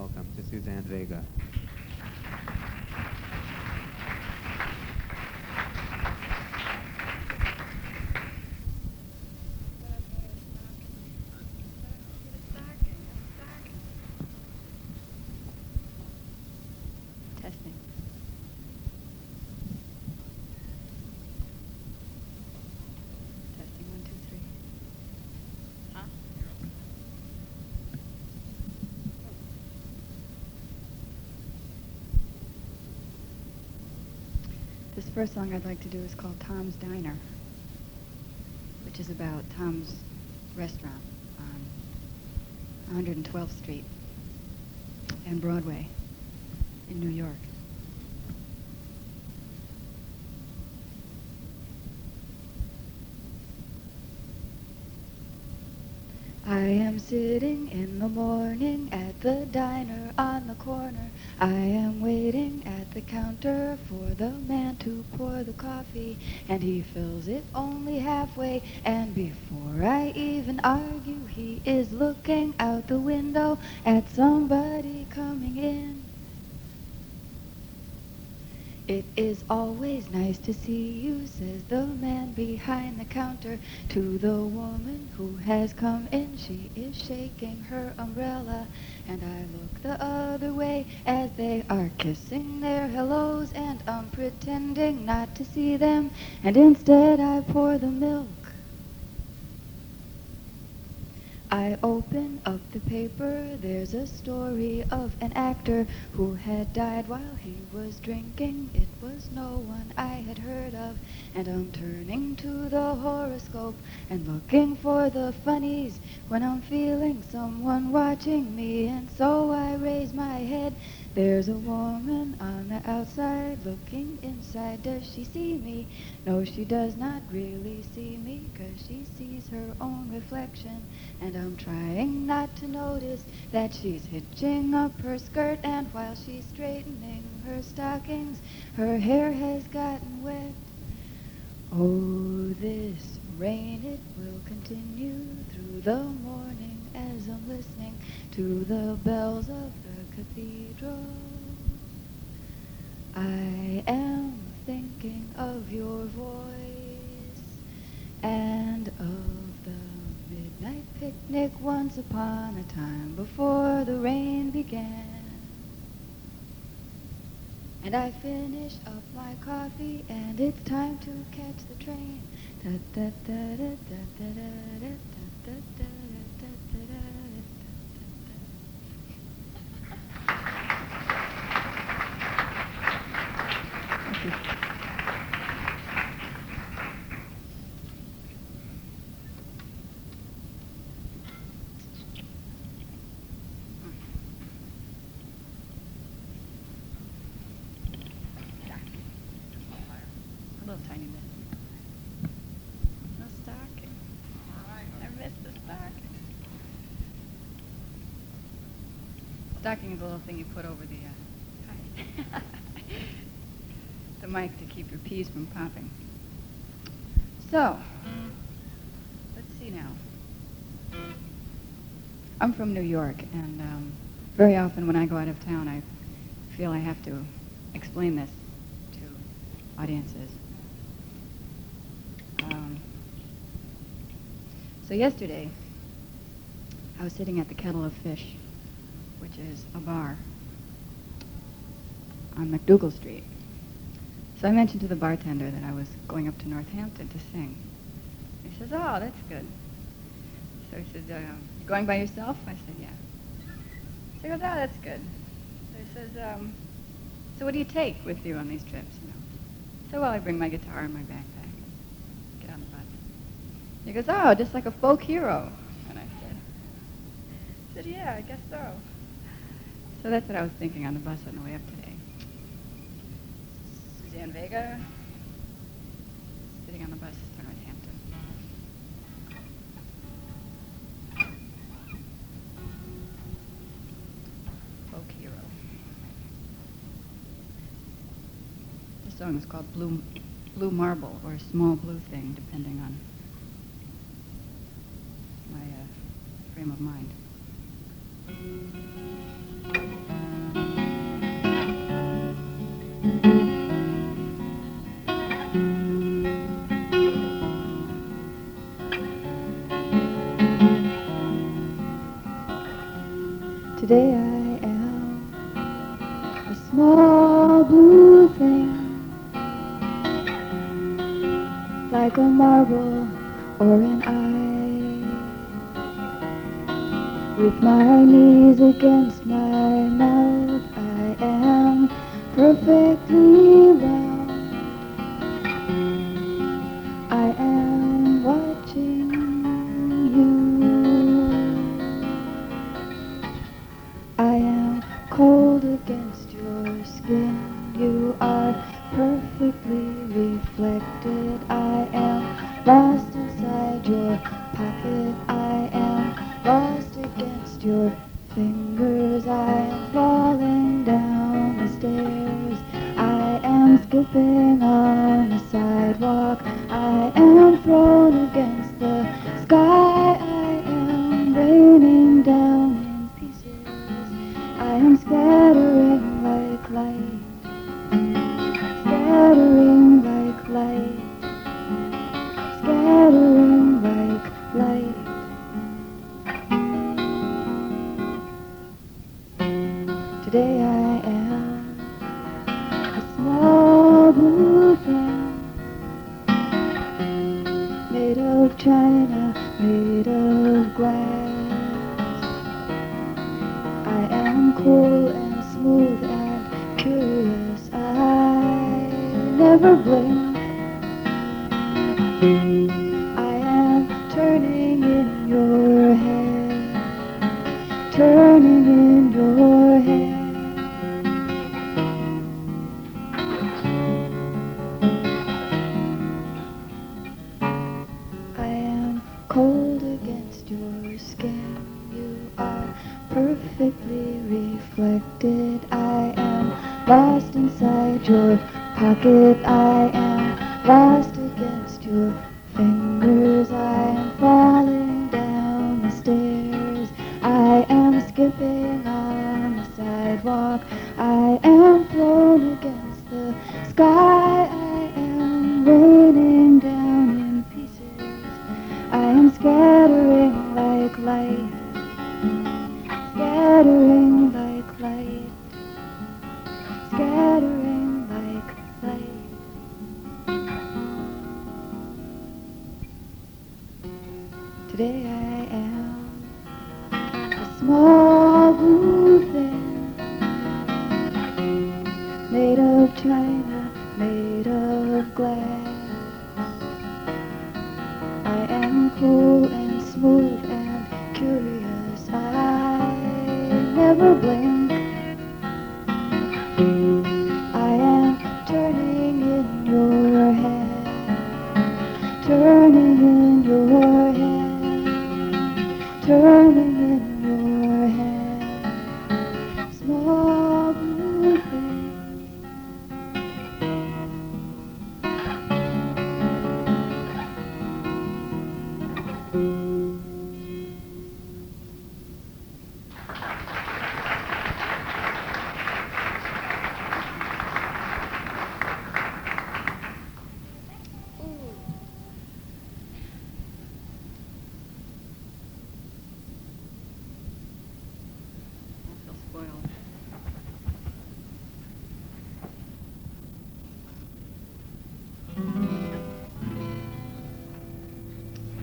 welcome to Suzanne Vega. Testing. Testing, 1, 2, 3. Huh? This first song I'd like to do is called Tom's Diner, which is about Tom's restaurant on 112th Street and Broadway in New York. I am sitting in the morning at the diner on the corner. I am waiting at the counter for the man to pour the coffee, and he fills it only halfway, and before I even argue, he is looking out the window at somebody coming in. It is always nice to see you, says the man behind the counter to the woman who has come in. She is shaking her umbrella, and I look the other way as they are kissing their hellos, and I'm pretending not to see them, and instead I pour the milk. I open up the paper, there's a story of an actor who had died while he was drinking. It was no one I had heard of, and I'm turning to the horoscope and looking for the funnies when I'm feeling someone watching me, and so I raise my head. There's a woman on the outside looking inside. Does she see me? No, she does not really see me, 'cause she sees her own reflection, and I'm trying not to notice that she's hitching up her skirt, and while she's straightening her stockings, her hair has gotten wet. Oh, this rain, it will continue through the morning as I'm listening to the bells of the cathedral. I am thinking of your voice and of the midnight picnic once upon a time before the rain began. And I finish up my coffee, and it's time to catch the train. Da da da da da da da da da da da da da. A little tiny bit. No stocking. I missed the stocking. Stocking is a little thing you put over the the mic to keep your peas from popping. So, let's see now. I'm from New York, and very often when I go out of town, I feel I have to explain this to audiences. So yesterday, I was sitting at the Kettle of Fish, which is a bar on McDougal Street. So I mentioned to the bartender that I was going up to Northampton to sing. He says, "Oh, that's good." So he said, "You going by yourself?" I said, "Yeah." So he goes, "Oh, that's good." So he says, "So what do you take with you on these trips?" So, well, I bring my guitar and my backpack. Get on the bus. He goes, "Oh, just like a folk hero." And I said, "Yeah, I guess so." So that's what I was thinking on the bus on the way up today. Suzanne Vega, sitting on the bus to Northampton. Folk hero. This song is called Blue Marble, or Small Blue Thing, depending on my frame of mind. Today I am a small blue thing, like a marble or an eye, with my knees against my mouth. I am perfectly round. I am watching you. I am cold against your skin. You are perfectly reflected. I am lost inside your pocket. I am lost against your fingers. I am falling down the stairs. I am skipping on the sidewalk. I am thrown against the sky. I am raining down in pieces. I am scattering like light, scattering like light, scattering like light. Today I am a small blue thing, made of china, made of glass. I am cool and smooth and curious. I never blink. I am turning in your head, turning in your head. I am cold against your skin. You are perfectly reflected. I am lost inside your pocket. I am lost against your fingers. I am falling down the stairs. I am skipping on the sidewalk. I am thrown against the sky. I am raining down in pieces. I am scattering like light, scattering like light, scattering like light. Today I am a small blue thing, made of china, made of glass. I am cool and smooth and curious. I never blink. I am turning in your head, turning in your head, turning in your head. Small blue thing.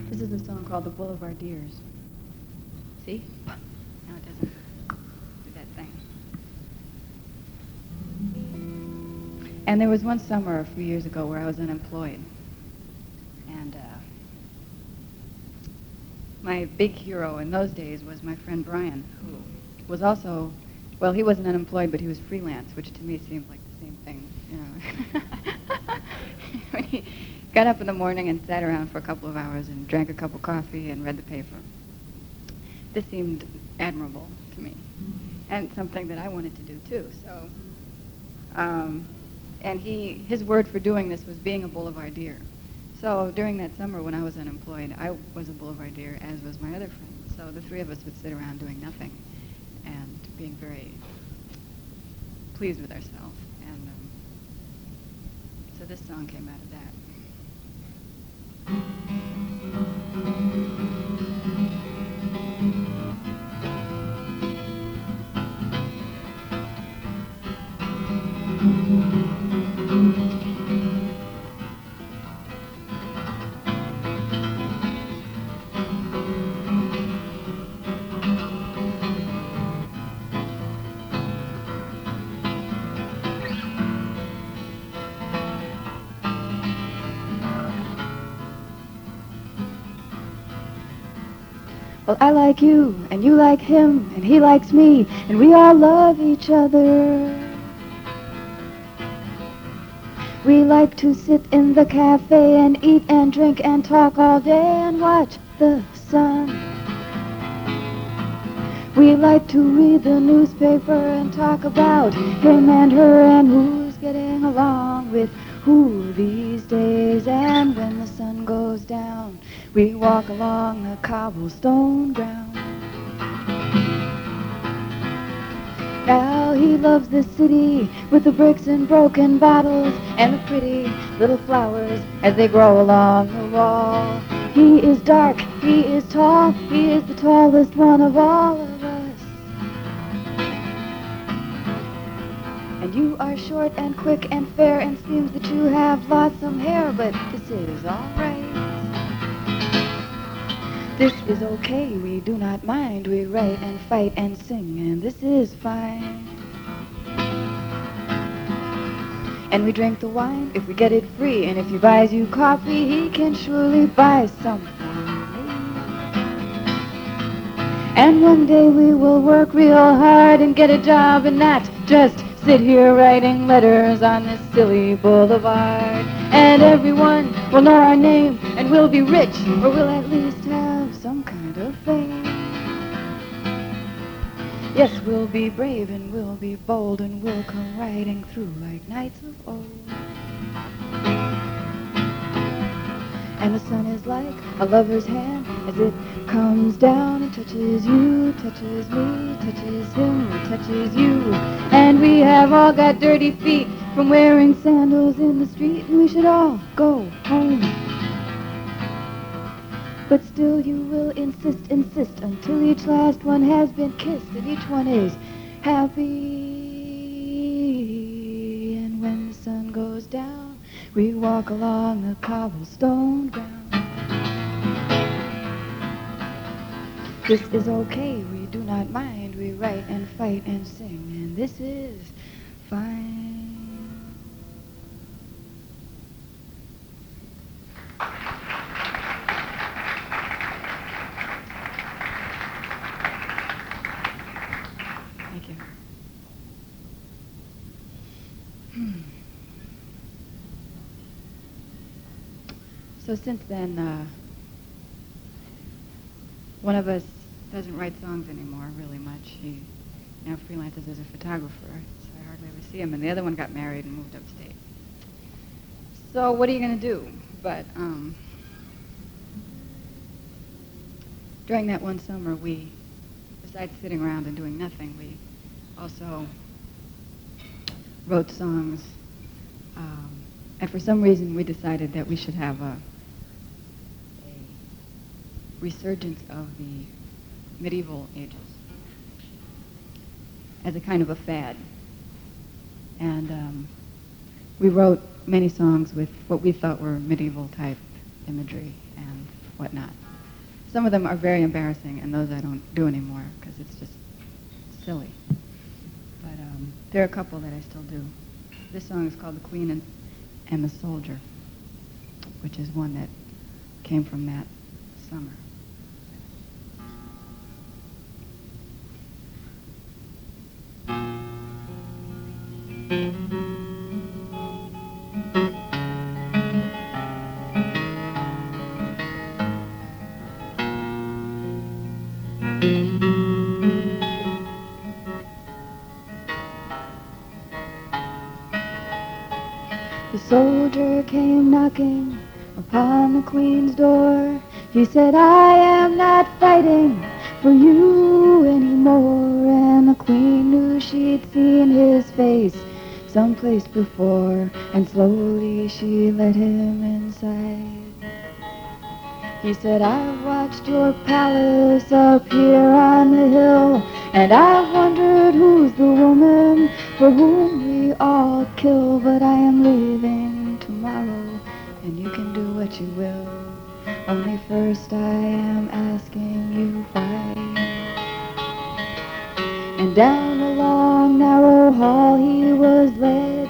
This is a song called the Boulavardeers. See? No, it doesn't do that thing. And there was one summer a few years ago where I was unemployed. And my big hero in those days was my friend Brian, who was also, well, he wasn't unemployed, but he was freelance, which to me seemed like the same thing, you know. When he got up in the morning and sat around for a couple of hours and drank a cup of coffee and read the paper. This seemed admirable to me, and something that I wanted to do too. So, and his word for doing this was being a Boulevardier. So during that summer when I was unemployed, I was a Boulevardier, as was my other friend. So the three of us would sit around doing nothing and being very pleased with ourselves. And so this song came out of that. Well, I like you, and you like him, and he likes me, and we all love each other. We like to sit in the cafe and eat and drink and talk all day and watch the sun. We like to read the newspaper and talk about him and her and who's getting along with who these days. And when the sun goes down, we walk along the cobblestone ground. Now he loves the city with the bricks and broken bottles and the pretty little flowers as they grow along the wall. He is dark, he is tall, he is the tallest one of all of us. And you are short and quick and fair, and seems that you have lost some hair, but this is all right. This is okay, we do not mind. We write and fight and sing, and this is fine. And we drink the wine if we get it free, and if he buys you coffee, he can surely buy some for me. And one day we will work real hard and get a job and not just sit here writing letters on this silly boulevard. And everyone will know our name, and we'll be rich, or we'll at least have some kind of fame. Yes, we'll be brave and we'll be bold, and we'll come riding through like knights of old. And the sun is like a lover's hand as it comes down and touches you, touches me, touches him, touches you. And we have all got dirty feet from wearing sandals in the street, and we should all go home. But still you will insist until each last one has been kissed and each one is happy. And when the sun goes down, we walk along the cobblestone ground. This is okay, we do not mind. We write and fight and sing, and this is fine. Thank you. So since then, one of us doesn't write songs anymore really much. He now freelances as a photographer, so I hardly ever see him. And the other one got married and moved upstate. So what are you going to do? But during that one summer, we, besides sitting around and doing nothing, we also wrote songs. And for some reason, we decided that we should have a resurgence of the medieval ages as a kind of a fad. And we wrote many songs with what we thought were medieval type imagery and whatnot. Some of them are very embarrassing, and those I don't do anymore because it's just silly. But there are a couple that I still do. This song is called The Queen and the Soldier, which is one that came from that summer. The soldier came knocking upon the Queen's door. He said, I am not fighting for you anymore. And the Queen knew she'd seen his face someplace before, and slowly she let him inside. He said, I've watched your palace up here on the hill, and I've wondered who's the woman for whom we all kill. But I am leaving tomorrow, and you can do what you will. Only first I am asking you why. And down a long, narrow hall he was led,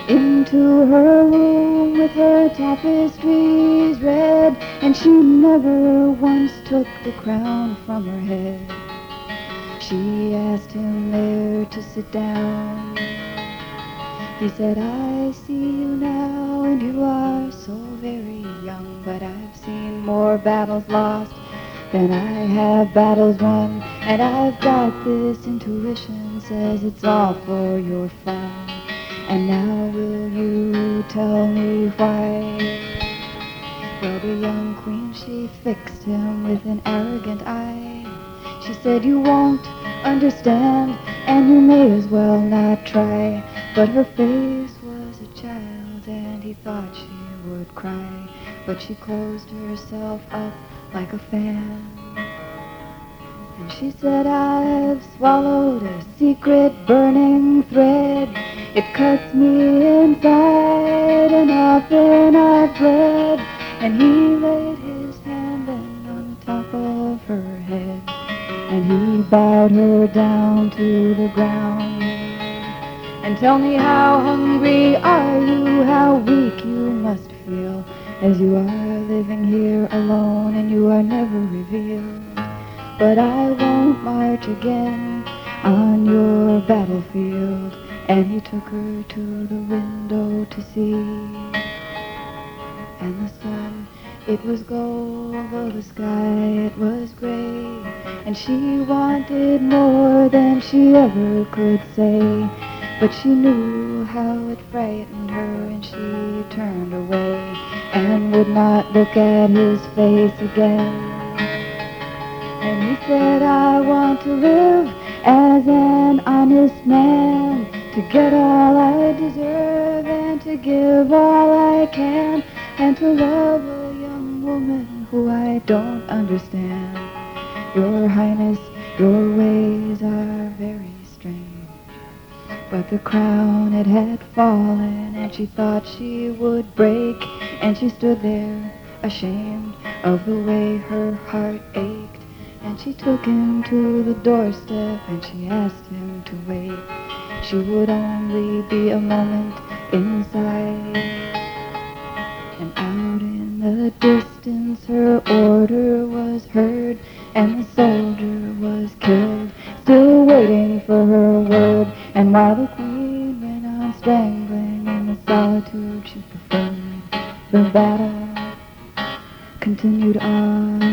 into her room with her tapestries red. And and she never once took the crown from her head. She asked him there to sit down. He said, I see you now, and you are so very young, but I've seen more battles lost than I have battles won, and I've got this intuition, says it's all for your fun. And now will you tell me why? Well, the young queen, she fixed him with an arrogant eye. She said, you won't understand, and you may as well not try. But her face was a child, and he thought she would cry. But she closed herself up like a fan. And she said, I've swallowed a secret burning thread. It cuts me inside, and often I've bled. And he laid his hand then on top of her head, and he bowed her down to the ground. And tell me, how hungry are you? How weak you must feel, as you are living here alone and you are never revealed. But I won't march again on your battlefield. And he took her to the window to see. And the sun, it was gold, though the sky, it was gray. And she wanted more than she ever could say. But she knew how it frightened her, and she turned away and would not look at his face again. And he said, I want to live as an honest man, to get all I deserve and to give all I can, and to love a young woman who I don't understand. Your Highness, your ways are very strange. But the crown, it had fallen, and she thought she would break, and she stood there, ashamed of the way her heart ached. And she took him to the doorstep, and she asked him to wait. She would only be a moment inside. And out in the distance her order was heard, and the soldier was killed, still waiting for her word. And while the queen went on strangling in the solitude she preferred, the battle continued on.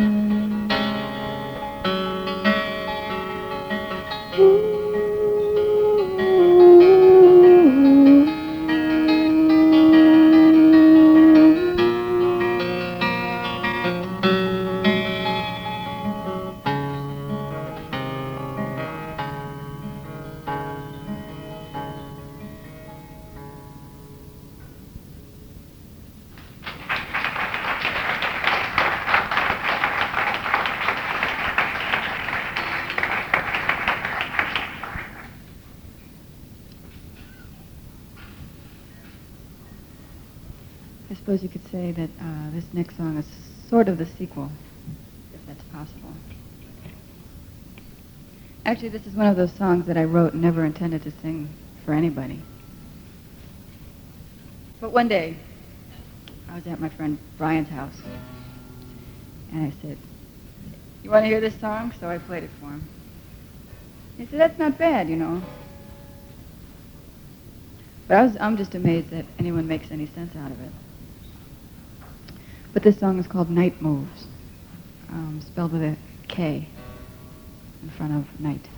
I suppose you could say that this next song is sort of the sequel, if that's possible. Actually, this is one of those songs that I wrote and never intended to sing for anybody. But one day, I was at my friend Brian's house, and I said, you want to hear this song? So I played it for him. He said, that's not bad, you know. But I'm just amazed that anyone makes any sense out of it. But this song is called Night Moves, spelled with a K in front of night.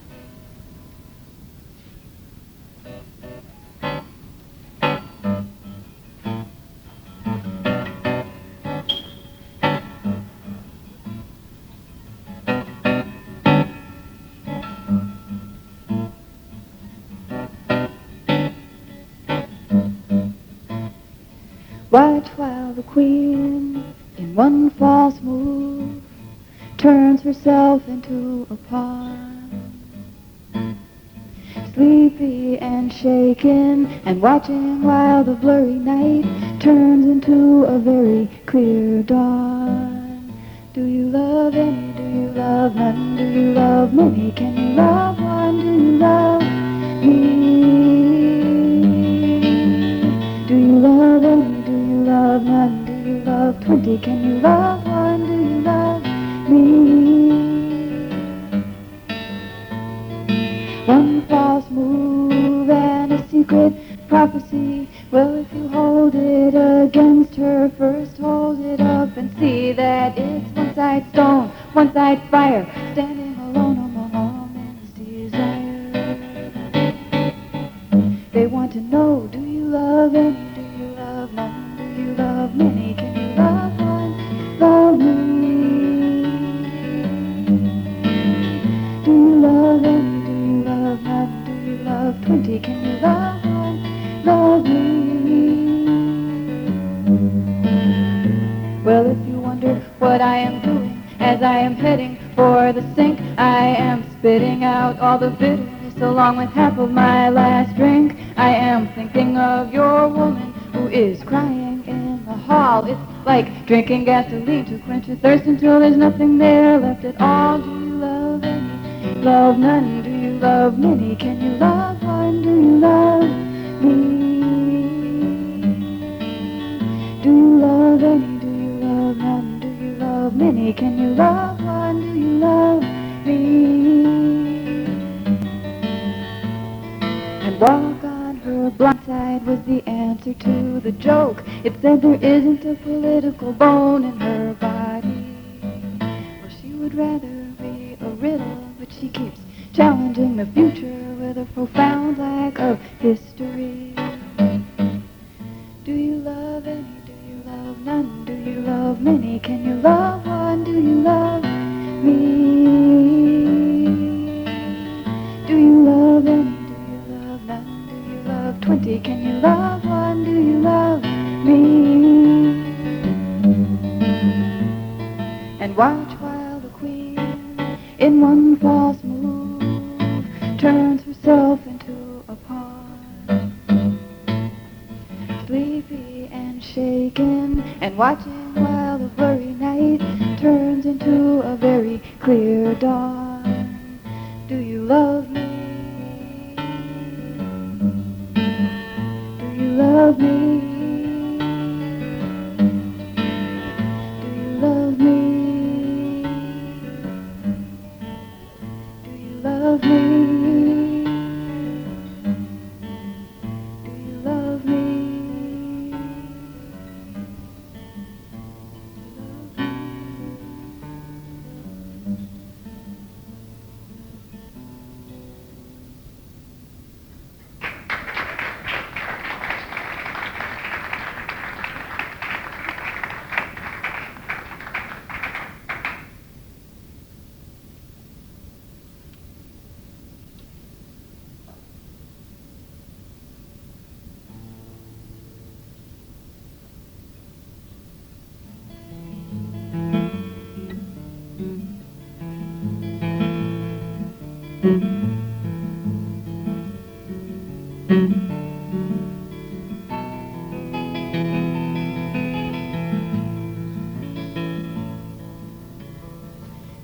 Watch while the queen, in one false move, turns herself into a pawn. Sleepy and shaken, and watching while the blurry night turns into a very clear dawn. Do you love any? Do you love none? Do you love many? Can you love one? Do you love me? Do you love any? Do you love none? Do you love 20? Can you love one? stone, one-side fire, standing alone among all men's desire. They want to know, do you love any, do you love none, do you love many, can you love one, love me? Do you love any, do you love none, do you love 20, can you love one, love me? Well, if you wonder what I am doing as I am heading for the sink, I am spitting out all the bitterness along with half of my last drink. I am thinking of your woman who is crying in the hall. It's like drinking gasoline to quench your thirst until there's nothing there left at all. Do you love any, love none, do you love many, can you love one, do you love me? Do you love any, do you love none, do you love many, can you love one, do you love me? And walk on her blind side was the answer to the joke. It said there isn't a political bone in her body. Well, she would rather be a riddle, but she keeps challenging the future with a profound lack of history. Do you love any, do you love none, do you love many, can you love one, do you love me? Do you love any, do you love none, do you love 20, can you love one, do you love me? And watch while the queen, in one false move, turns herself into a pawn. Sleepy and shaken and watching while the blurry night turns into a very clear dawn. Do you love me? Do you love me? Do you love me? Do you love me? Do you love me?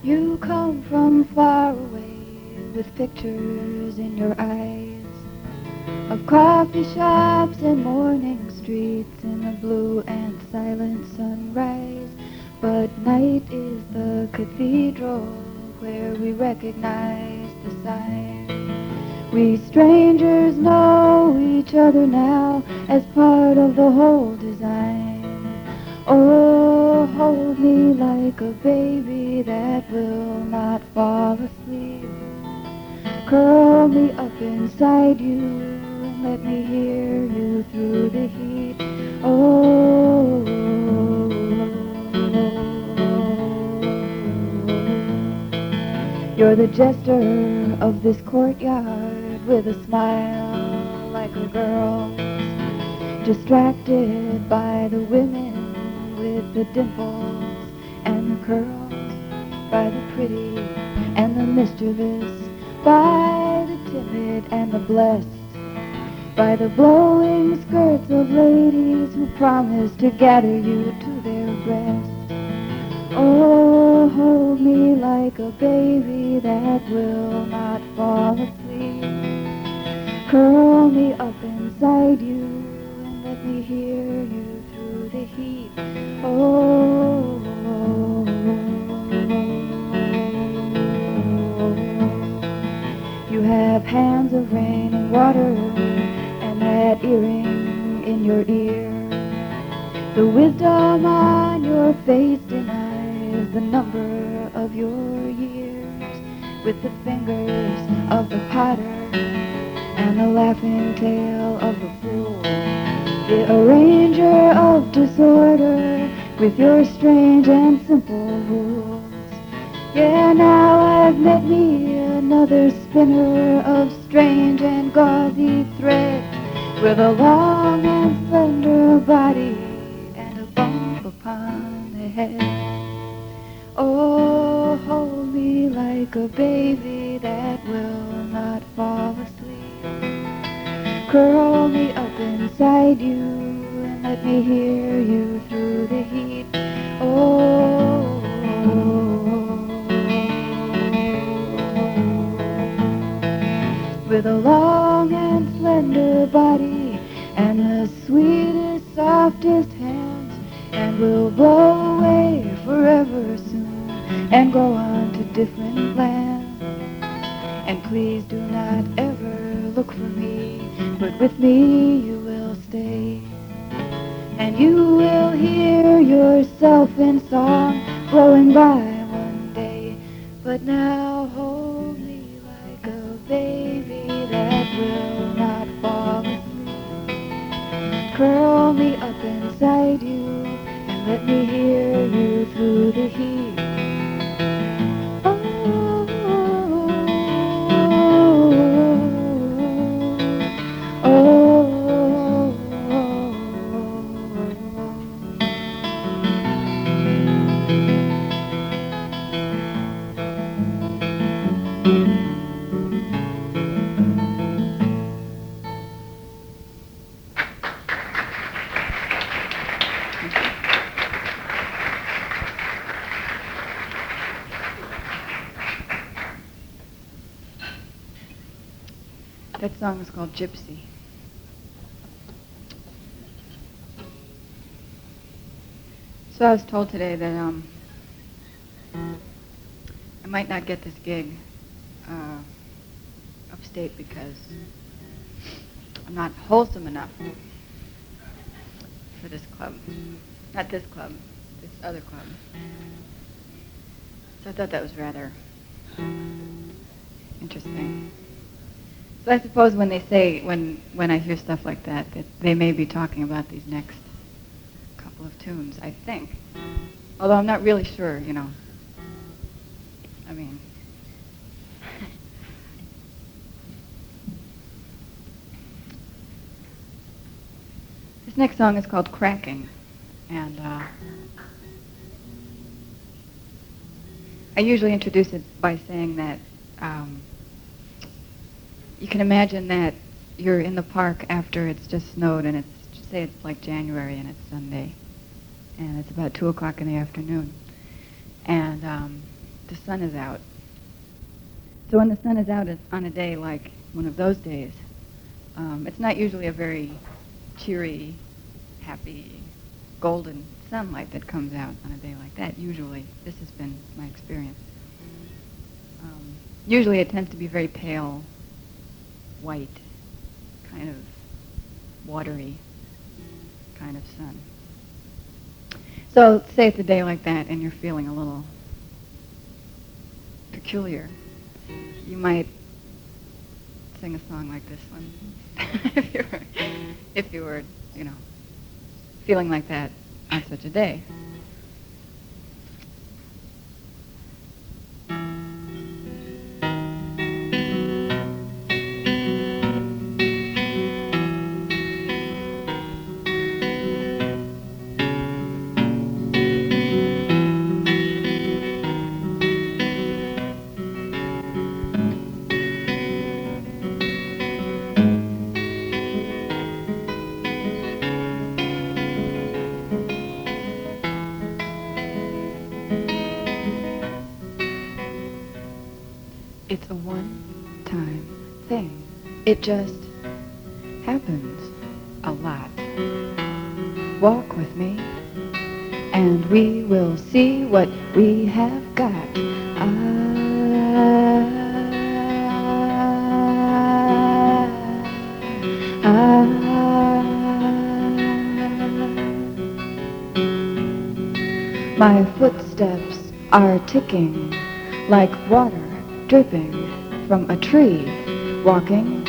You come from far away with pictures in your eyes of coffee shops and morning streets in a blue and silent sunrise. But night is the cathedral where we recognize the sign. We strangers know each other now as part of the whole design. Oh, hold me like a baby that will not fall asleep. Curl me up inside you and let me hear you through the heat. Oh, you're the jester of this courtyard with a smile like a girl, distracted by the women with the dimples and the curls, by the pretty and the mischievous, by the timid and the blessed, by the blowing skirts of ladies who promise to gather you to their breast. Oh, hold me like a baby that will not fall asleep. Curl me up inside you and let me hear you through the heat. Oh, you have hands of rain and water and that earring in your ear. The wisdom on your face denies the number with the fingers of the potter and the laughing tail of the fool, the arranger of disorder with your strange and simple rules. Yeah, now I've met me another spinner of strange and gauzy thread, with a long and slender body and a bump upon the head. Oh, hold me like a baby that will not fall asleep. Curl me up inside you and let me hear you through the heat. Oh, with a long and slender body and the sweetest, softest hands, and we'll blow away forever soon and go on to different lands. And please do not ever look for me, but with me you will stay. And you will hear yourself in song flowing by one day. But now hold me like a baby that will not fall asleep. Curl me up inside you and let me hear you through the heat. That song is called Gypsy. So I was told today that I might not get this gig upstate because I'm not wholesome enough for this club. Not this club, this other club. So I thought that was rather interesting. So I suppose when they say, when I hear stuff like that, that they may be talking about these next couple of tunes, I think. Although I'm not really sure, you know. I mean, this next song is called Cracking, and I usually introduce it by saying that you can imagine that you're in the park after it's just snowed, and say it's like January and it's Sunday, and it's about 2 o'clock in the afternoon, and the sun is out. So when the sun is out on a day like one of those days, it's not usually a very cheery, happy, golden sunlight that comes out on a day like that. Usually, this has been my experience. Usually it tends to be very pale, white, kind of watery kind of sun. So say it's a day like that and you're feeling a little peculiar. You might sing a song like this one if you were, you know, feeling like that on such a day. It's a one-time thing. It just happens a lot. Walk with me, and we will see what we have got. My footsteps are ticking like water dripping from a tree, walking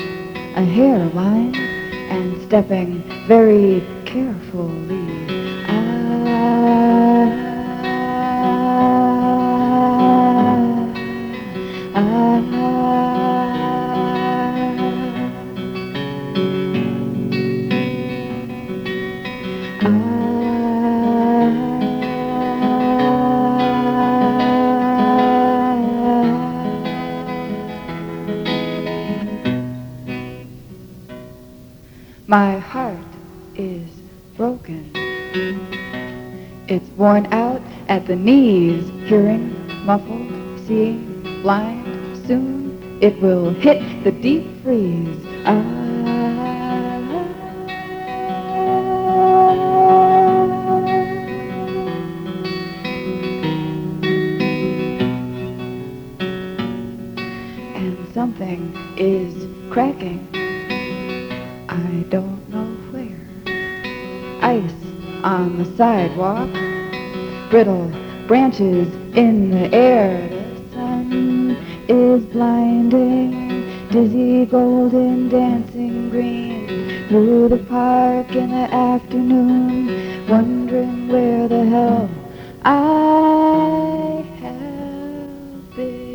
a hairline and stepping very carefully. My heart is broken. It's worn out at the knees, hearing muffled, seeing blind. Soon it will hit the deep freeze. And something is cracking. I don't know where. Ice on the sidewalk, brittle branches in the air. The sun is blinding, dizzy golden dancing green through the park in the afternoon, wondering where the hell I have been.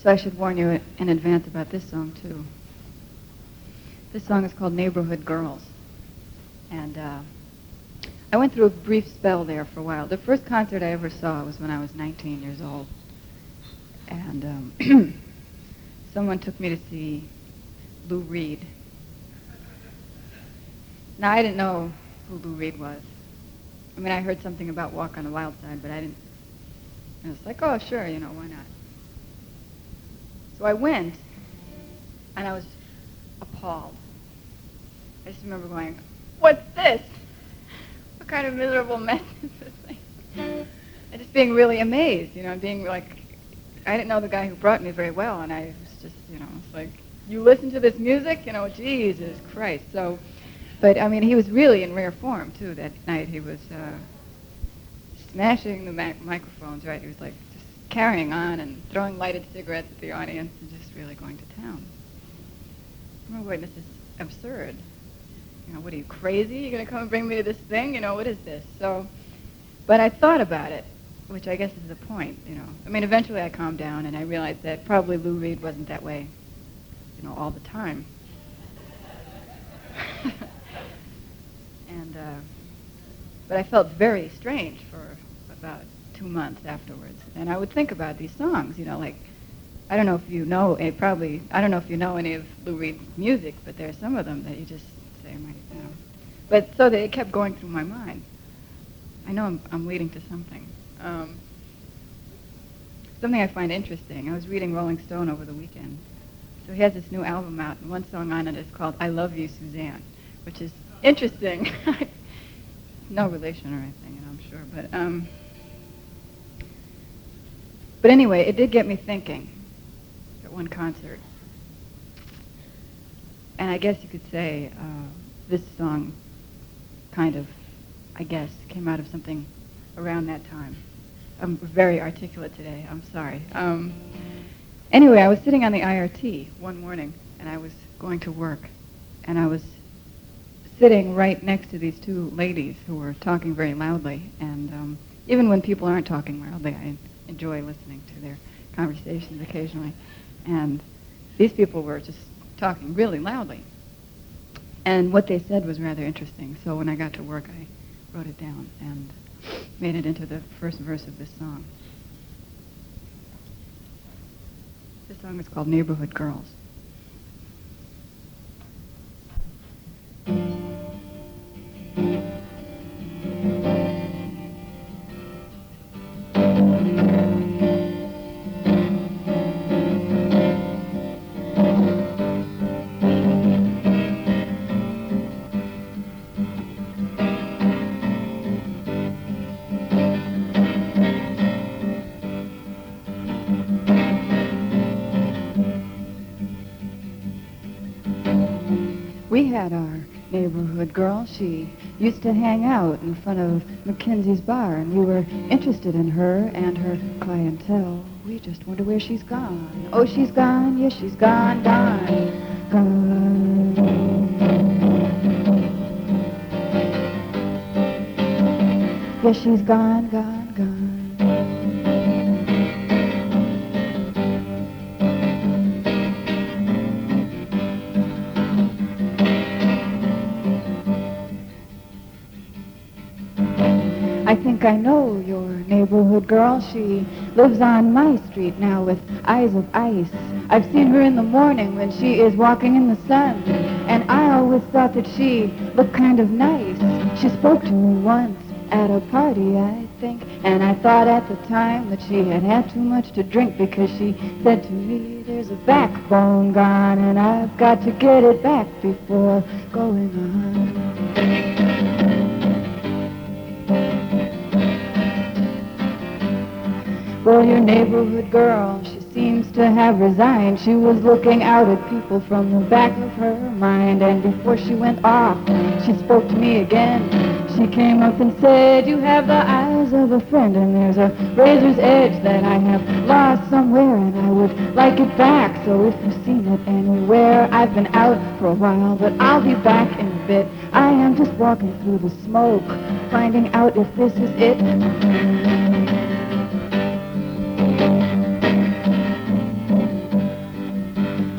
So I should warn you in advance about this song, too. This song is called Neighbourhood Girls. And I went through a brief spell there for a while. The first concert I ever saw was when I was 19 years old. And someone took me to see Lou Reed. Now, I didn't know who Lou Reed was. I mean, I heard something about Walk on the Wild Side, but I didn't. And it's like, oh, sure, you know, why not? So I went, and I was appalled. I just remember going, what's this? What kind of miserable mess is this thing? And just being really amazed, you know, being like, I didn't know the guy who brought me very well, and I was just, you know, it's like, you listen to this music? You know, Jesus Christ. So, but, I mean, he was really in rare form, too, that night. He was smashing the microphones, right? He was like, carrying on and throwing lighted cigarettes at the audience and just really going to town. I remember, wait, this is absurd. You know, what are you, crazy? You're going to come and bring me to this thing? You know, what is this? So, but I thought about it, which I guess is the point, you know. I mean, eventually I calmed down and I realized that probably Lou Reed wasn't that way, you know, all the time. And, but I felt very strange for about 2 months afterwards. And I would think about these songs, you know, like, I don't know if you know, I don't know if you know any of Lou Reed's music, but there are some of them that you just say, you know. But so they kept going through my mind. I know I'm leading to something. Something I find interesting. I was reading Rolling Stone over the weekend. So he has this new album out, and one song on it is called I Love You, Suzanne, which is interesting. No relation or anything, you know, I'm sure. But anyway, it did get me thinking at one concert. And I guess you could say this song kind of, I guess, came out of something around that time. I'm very articulate today. I'm sorry. Anyway, I was sitting on the IRT one morning, and I was going to work, and I was sitting right next to these two ladies who were talking very loudly. And even when people aren't talking loudly, I enjoy listening to their conversations occasionally. And these people were just talking really loudly. And what they said was rather interesting. So when I got to work, I wrote it down and made it into the first verse of this song. This song is called Neighbourhood Girls. We had our neighborhood girl. She used to hang out in front of Mackenzie's bar, and we were interested in her and her clientele. We just wonder where she's gone. Oh, she's gone. Yes, she's gone, gone, gone. Yes, she's gone, gone, gone. I think I know your neighborhood girl. She lives on my street now with eyes of ice. I've seen her in the morning when she is walking in the sun, and I always thought that she looked kind of nice. She spoke to me once at a party, I think, and I thought at the time that she had had too much to drink, because she said to me, there's a backbone gone, and I've got to get it back before going on. Well, your neighborhood girl, she seems to have resigned. She was looking out at people from the back of her mind, and before she went off, she spoke to me again. She came up and said, you have the eyes of a friend, and there's a razor's edge that I have lost somewhere, and I would like it back. So if you've seen it anywhere, I've been out for a while, but I'll be back in a bit. I am just walking through the smoke, finding out if this is it.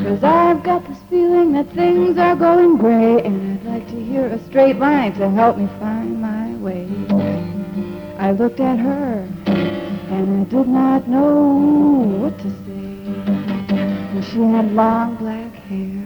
'Cause I've got this feeling that things are going gray, and I'd like to hear a straight line to help me find my way. I looked at her, and I did not know what to say. And she had long black hair.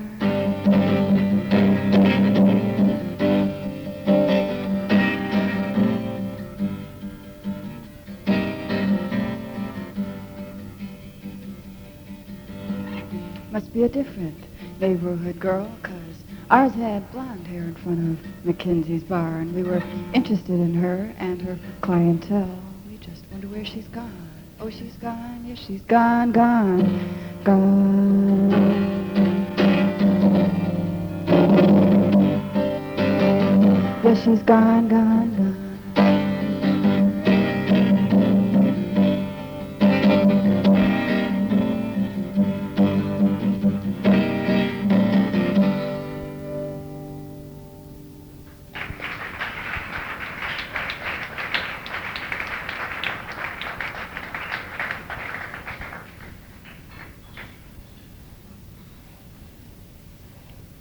Must be a different neighborhood girl, 'cause ours had blonde hair in front of Mackenzie's bar, and we were interested in her and her clientele. We just wonder where she's gone. Oh, she's gone. Yes, she's gone, gone, gone. Yes, she's gone, gone, gone.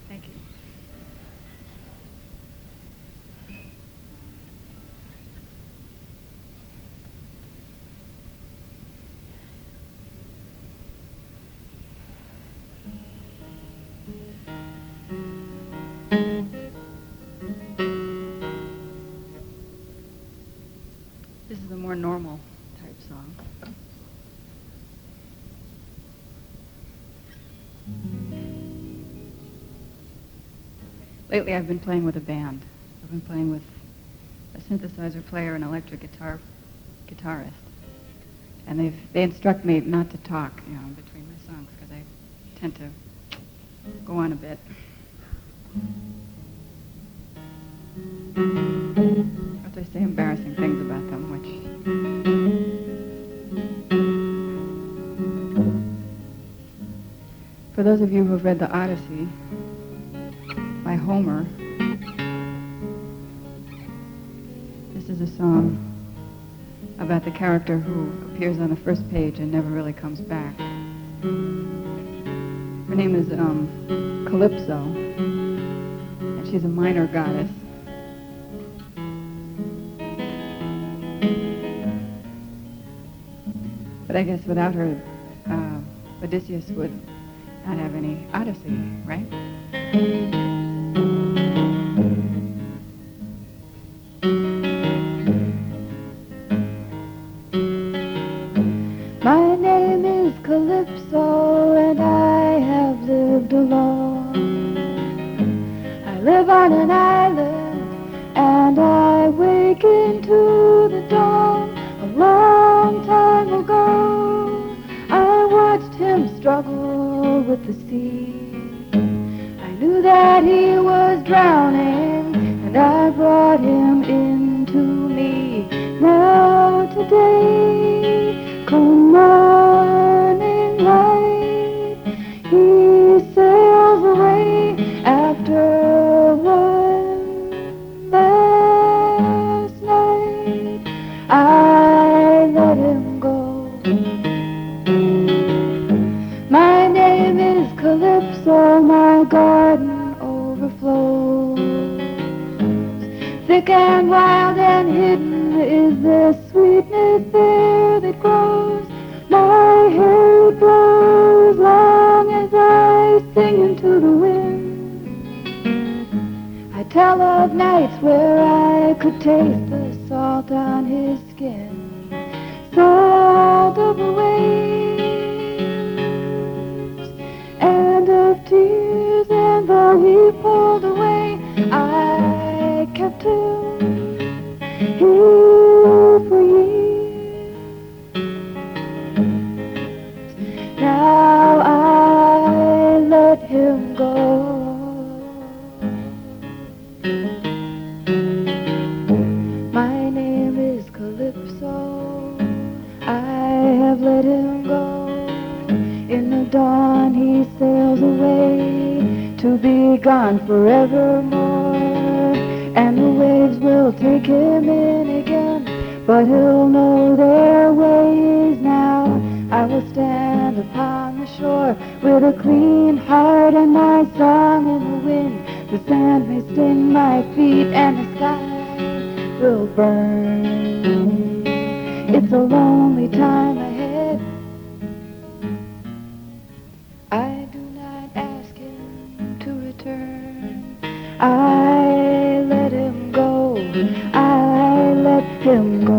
Thank you. This is a more normal type song. Lately I've been playing with a band. I've been playing with a synthesizer player and electric guitarist. And they instruct me not to talk, between my songs, because I tend to go on a bit. But they say embarrassing things about them, which... For those of you who have read the Odyssey by Homer, this is a song about the character who appears on the first page and never really comes back. Her name is Calypso, and she's a minor goddess. But I guess without her, the Odysseus would not have any Odyssey, right? My name is Calypso, and I have lived alone. I live on an island, and I wake into the dawn. A long time ago, I watched him struggle with the sea. I knew that he was drowning, and I brought him into me. Now today, come morning light, he sails away after one last night. I let him go. My name is Calypso, my garden overflows. Thick and wild and hidden is the sweetness there that grows. My hair blows long as I sing into the wind. I tell of nights where I could taste the salt on his skin, salt of the waves, and of tears, and though he pulled away, I kept him here for years. Now I let him go. My name is Calypso, I have let him go. In the dawn he sails away, to be gone forevermore. And the waves will take him in again, but he'll know their ways now. I will stand upon the shore with a clean heart and my song in the wind. The sand may sting my feet and the sky will burn. It's a lonely time ahead. I do not ask him to return. I let him go. I let him go.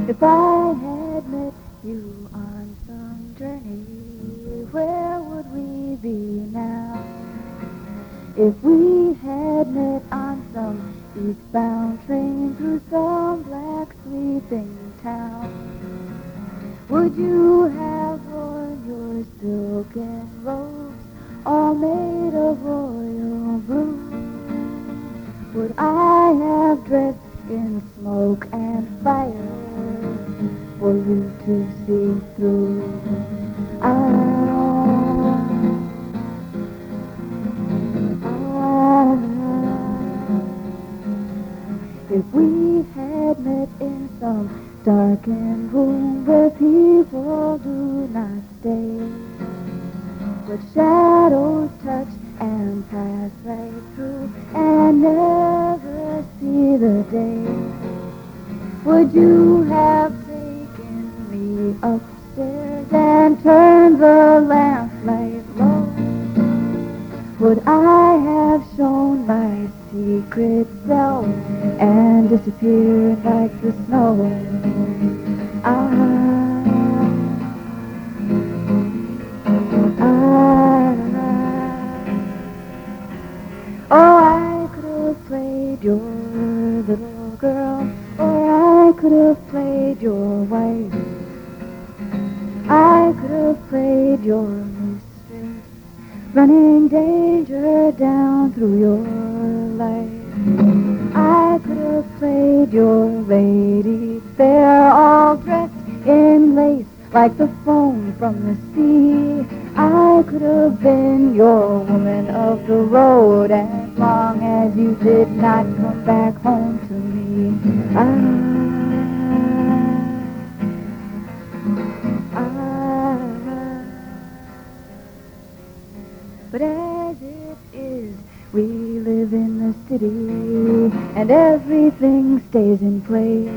If I had met you on some journey, where would we be now? If we had met on some eastbound train through some black sleeping town, would you have worn your silken robes all made of royal blue? Would I have dressed in smoke and fire for you to see through? If we had met in some darkened room where people do not stay, but shadows touch and pass right through and never see the day, would you have taken me upstairs and turned the lamplight low? Could I have shown my secret self and disappeared like the snow? Oh, I could have played your little girl, or I could have played your wife. I could have played your mistress, running danger down through your life. I could have played your lady fair, all dressed in lace like the foam from the sea. I could have been your woman of the road as long as you did not come back home to me. But as it is, we live in the city and everything stays in place.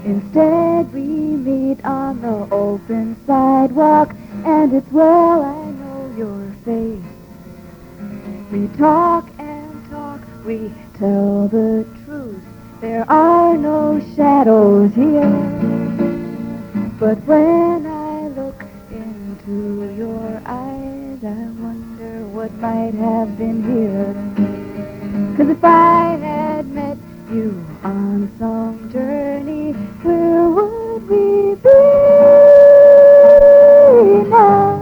Instead, we meet on the open sidewalk, and it's well I know your face. We talk and talk, we tell the truth. There are no shadows here. But when I look into your eyes, I wonder what might have been here. 'Cause if I had met you on some journey, where would we be now?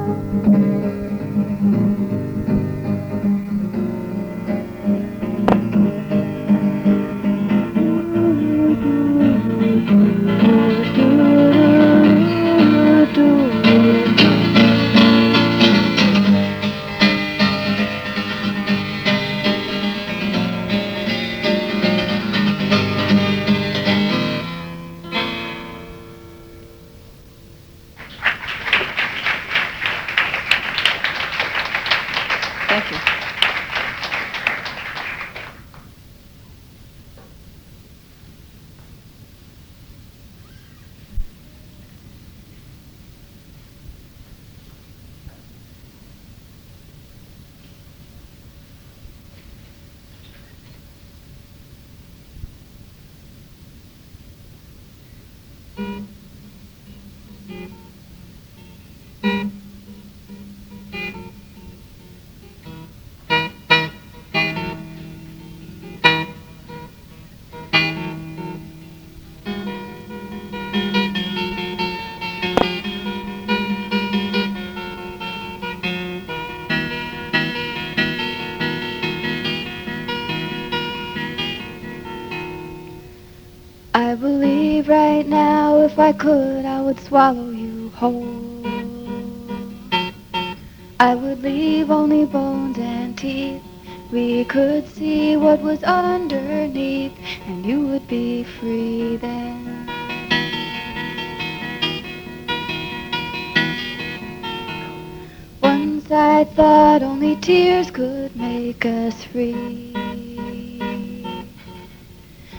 Thank you. I believe right now if I could, I would swallow you whole. I would leave only bones and teeth. We could see what was underneath, and you would be free then. Once I thought only tears could make us free.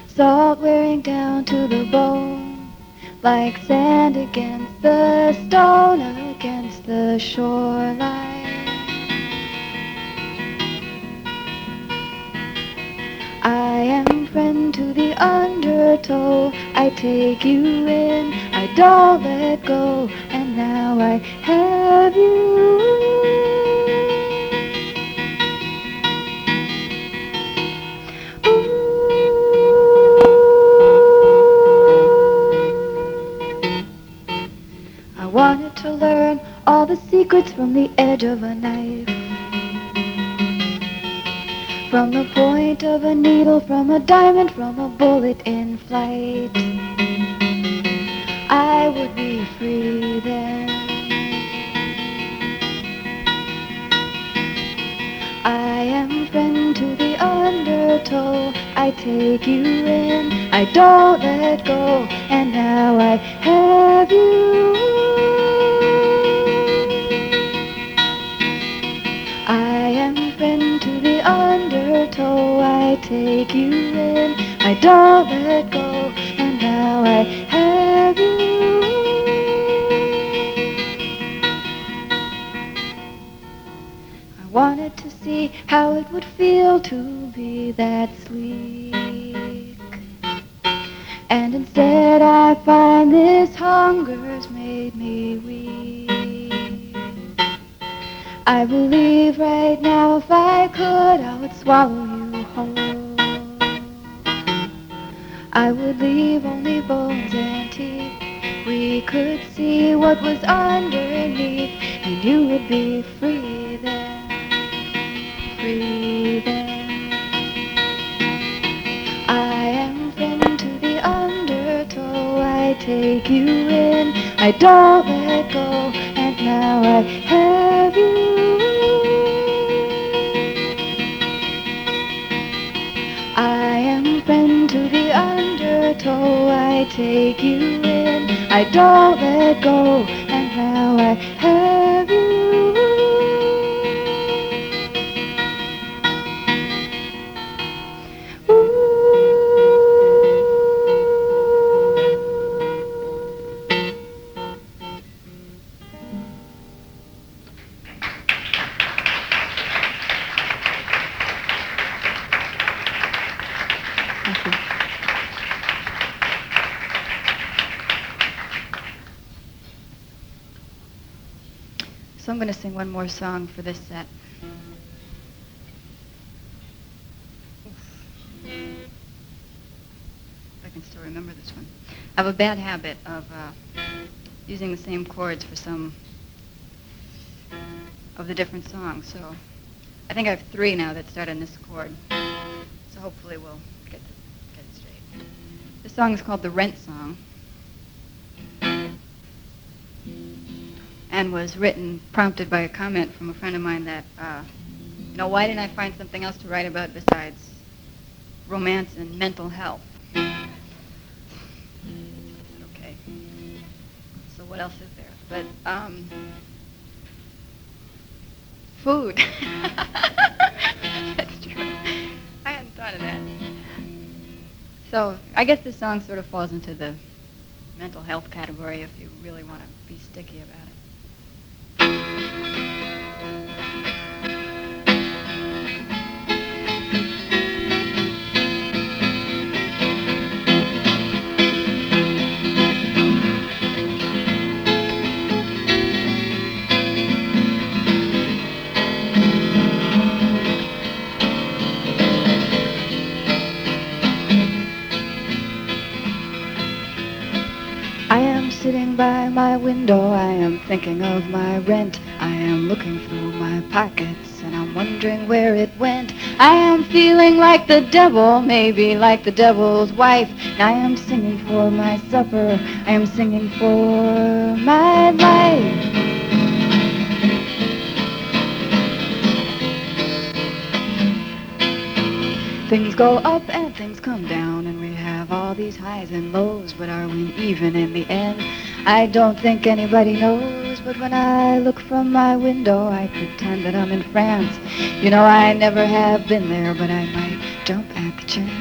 Salt wearing down to the bone, like sand against the stone, against the shoreline. I am friend to the undertow, I take you in, I don't let go, and now I have you. I wanted to learn all the secrets from the edge of a knife, from the point of a needle, from a diamond, from a bullet in flight. I would be free then. I am friend to the undertow, I take you in, I don't let go, and now I have you. I am friend to the undertow, I take you in, I don't let go, and now I have you. I wanted to see how it would feel to be that sleek. And instead I find this hunger's made me weak. I believe right now if I could, I would swallow you whole. I would leave only bones and teeth. We could see what was underneath, and you would be free then, free then. I am friend to the undertow, I take you in, I don't let go, and now I have you. I am friend to the undertow, I take you in, I don't let go, and now I have you. So I'm going to sing one more song for this set. If I can still remember this one. I have a bad habit of using the same chords for some of the different songs. So I think I have 3 now that start on this chord. So hopefully we'll get it straight. This song is called The Rent Song, and was prompted by a comment from a friend of mine that, why didn't I find something else to write about besides romance and mental health? Okay. So what else is there? But, food. That's true. I hadn't thought of that. So I guess this song sort of falls into the mental health category if you really want to be sticky about it. Sitting by my window, I am thinking of my rent. I am looking through my pockets, and I'm wondering where it went. I am feeling like the devil, maybe like the devil's wife. And I am singing for my supper, I am singing for my life. Things go up and things come down, and we have all these highs and lows, but are we even in the end? I don't think anybody knows, but when I look from my window, I pretend that I'm in France. I never have been there, but I might jump at the chance.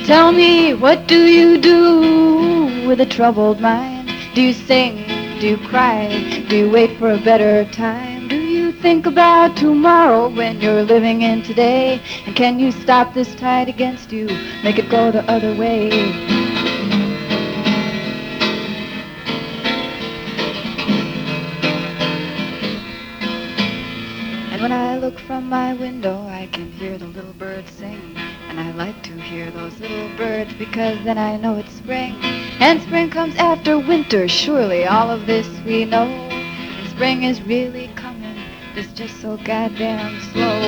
Tell me, what do you do with a troubled mind? Do you sing? Do you cry? Do you wait for a better time? Do you think about tomorrow when you're living in today? And can you stop this tide against you, make it go the other way? And when I look from my window, I can hear the little birds sing. And I like to hear those little birds because then I know it's spring. And spring comes after winter, surely all of this we know. And spring is really coming, it's just so goddamn slow.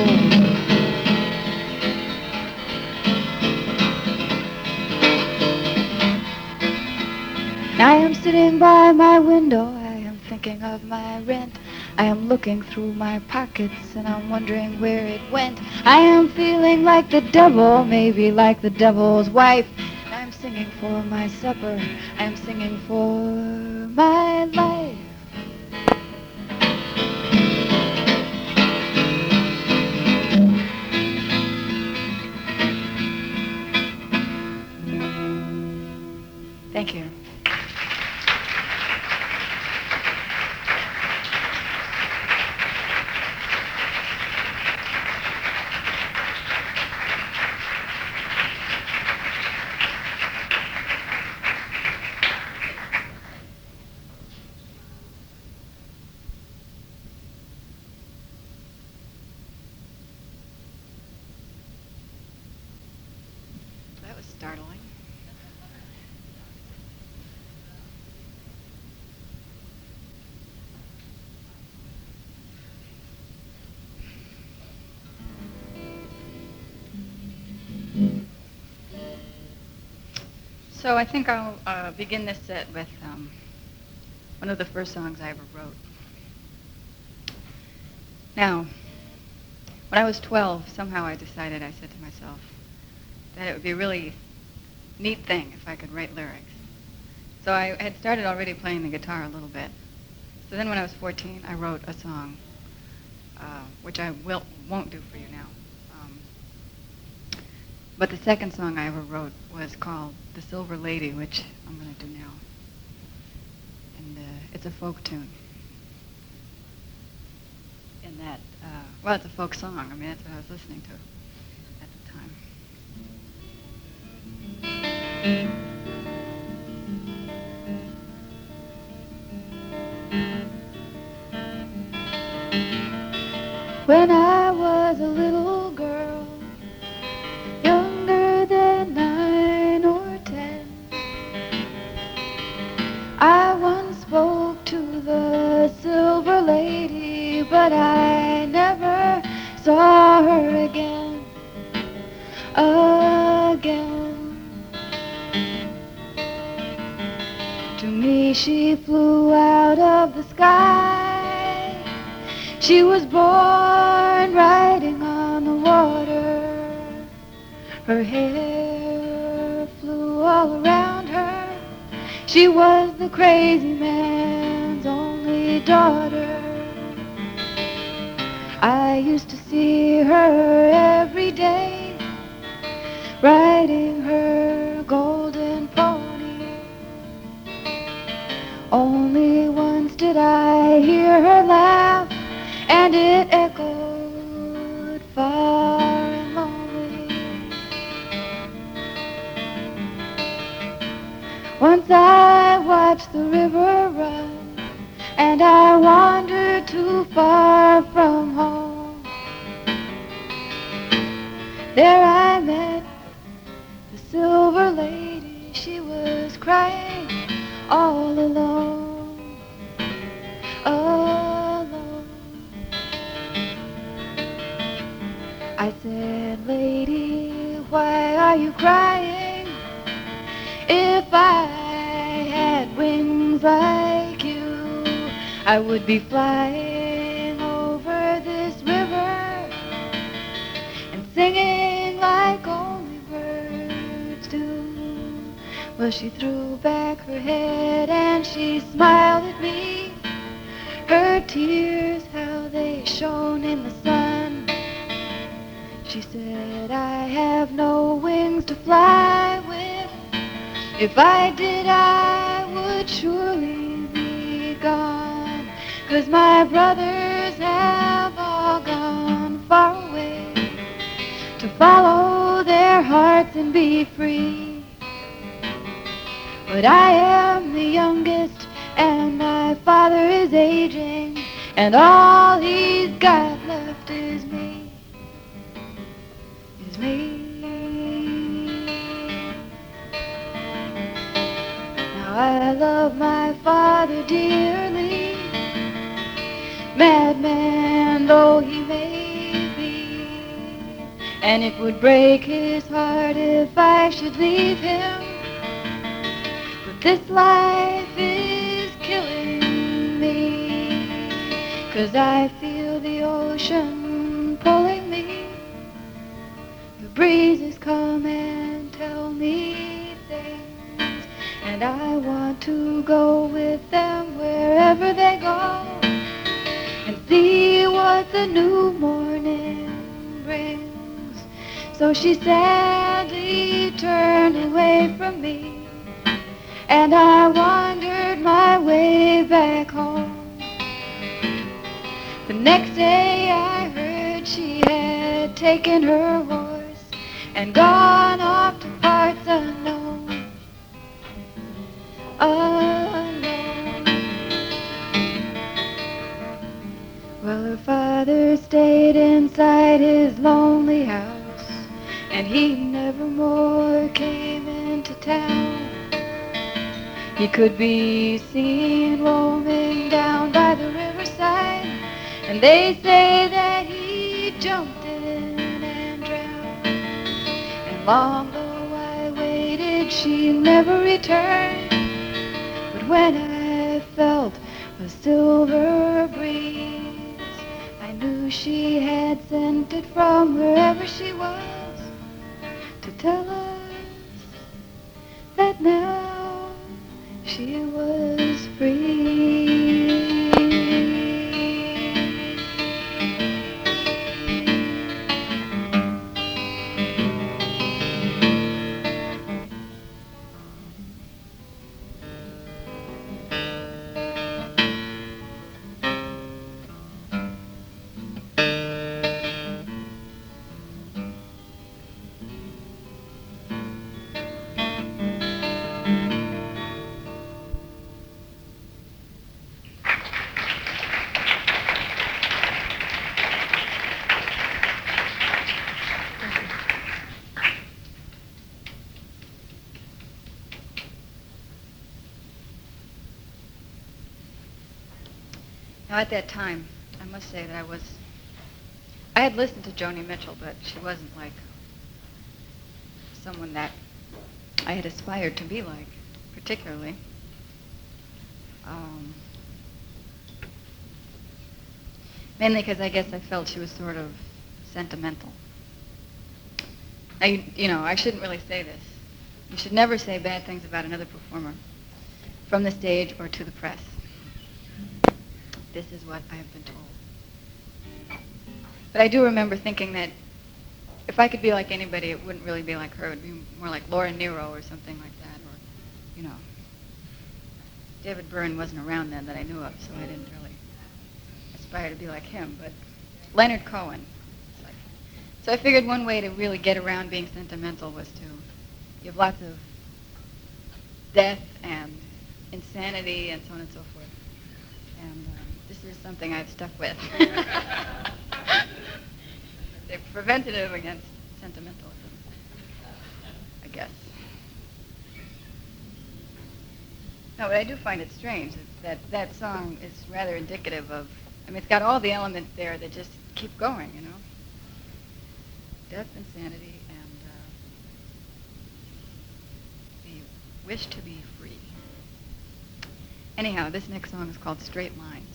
I am sitting by my window, I am thinking of my rent. I am looking through my pockets and I'm wondering where it went. I am feeling like the devil, maybe like the devil's wife. And I'm singing for my supper, I'm singing for my life. Thank you. So I think I'll begin this set with one of the first songs I ever wrote. Now, when I was 12, somehow I decided, I said to myself, that it would be a really neat thing if I could write lyrics. So I had started already playing the guitar a little bit. So then when I was 14, I wrote a song, which I won't do for you now. But the second song I ever wrote was called The Silver Lady, which I'm going to do now. And it's a folk tune. In that, well, it's a folk song. I mean, that's what I was listening to at the time. When I was a little girl, younger than 9 or 10, I once spoke to the Silver Lady, but I never saw her again. To me she flew out of the sky. She was born riding on the water. Her hair flew all around her. She was the crazy man's only daughter. I used to see her every day, riding her golden pony. Only once did I hear her laugh, and it echoed far and lonely. Once I watched the river run, and I wandered too far from home. There I met the Silver Lady. She was crying all alone, alone. I said, "Lady, why are you crying? If I had wings like you, I would be flying over this river and singing like only birds do." Well, she threw back her head and she smiled at me. Her tears, how they shone in the sun. She said, "I have no wings to fly with. If I did, I would surely be gone, 'cause my brothers have all gone far away to follow their hearts and be free. But I am the youngest, and my father is aging, and all he's got left is me, is me." Now I love my father dearly, madman though he may be, and it would break his heart if I should leave him. This life is killing me, 'cause I feel the ocean pulling me. The breezes come and tell me things, and I want to go with them wherever they go, and see what the new morning brings. So she sadly turned away from me, and I wandered my way back home. The next day I heard she had taken her horse and gone off to parts unknown, alone. Well, her father stayed inside his lonely house, and he never more came into town. He could be seen roaming down by the riverside, and they say that he jumped in and drowned. And long though I waited said she'd never return. But when I felt a silver breeze, I knew she had sent it from wherever she was to tell us that now she was free. Now, at that time, I must say that I had listened to Joni Mitchell, but she wasn't like someone that I had aspired to be like, particularly. Mainly because I guess I felt she was sort of sentimental. Now, I shouldn't really say this. You should never say bad things about another performer from the stage or to the press. This is what I have been told. But I do remember thinking that if I could be like anybody, it wouldn't really be like her. It would be more like Laura Nero or something like that. Or, David Byrne wasn't around then that I knew of, so I didn't really aspire to be like him. But Leonard Cohen. So I figured one way to really get around being sentimental was to give lots of death and insanity and so on and so forth. And this is something I've stuck with. They're preventative against sentimentalism, I guess. No, but I do find it strange that song is rather indicative of, it's got all the elements there that just keep going, Death, insanity, and the wish to be free. Anyhow, this next song is called Straight Lines.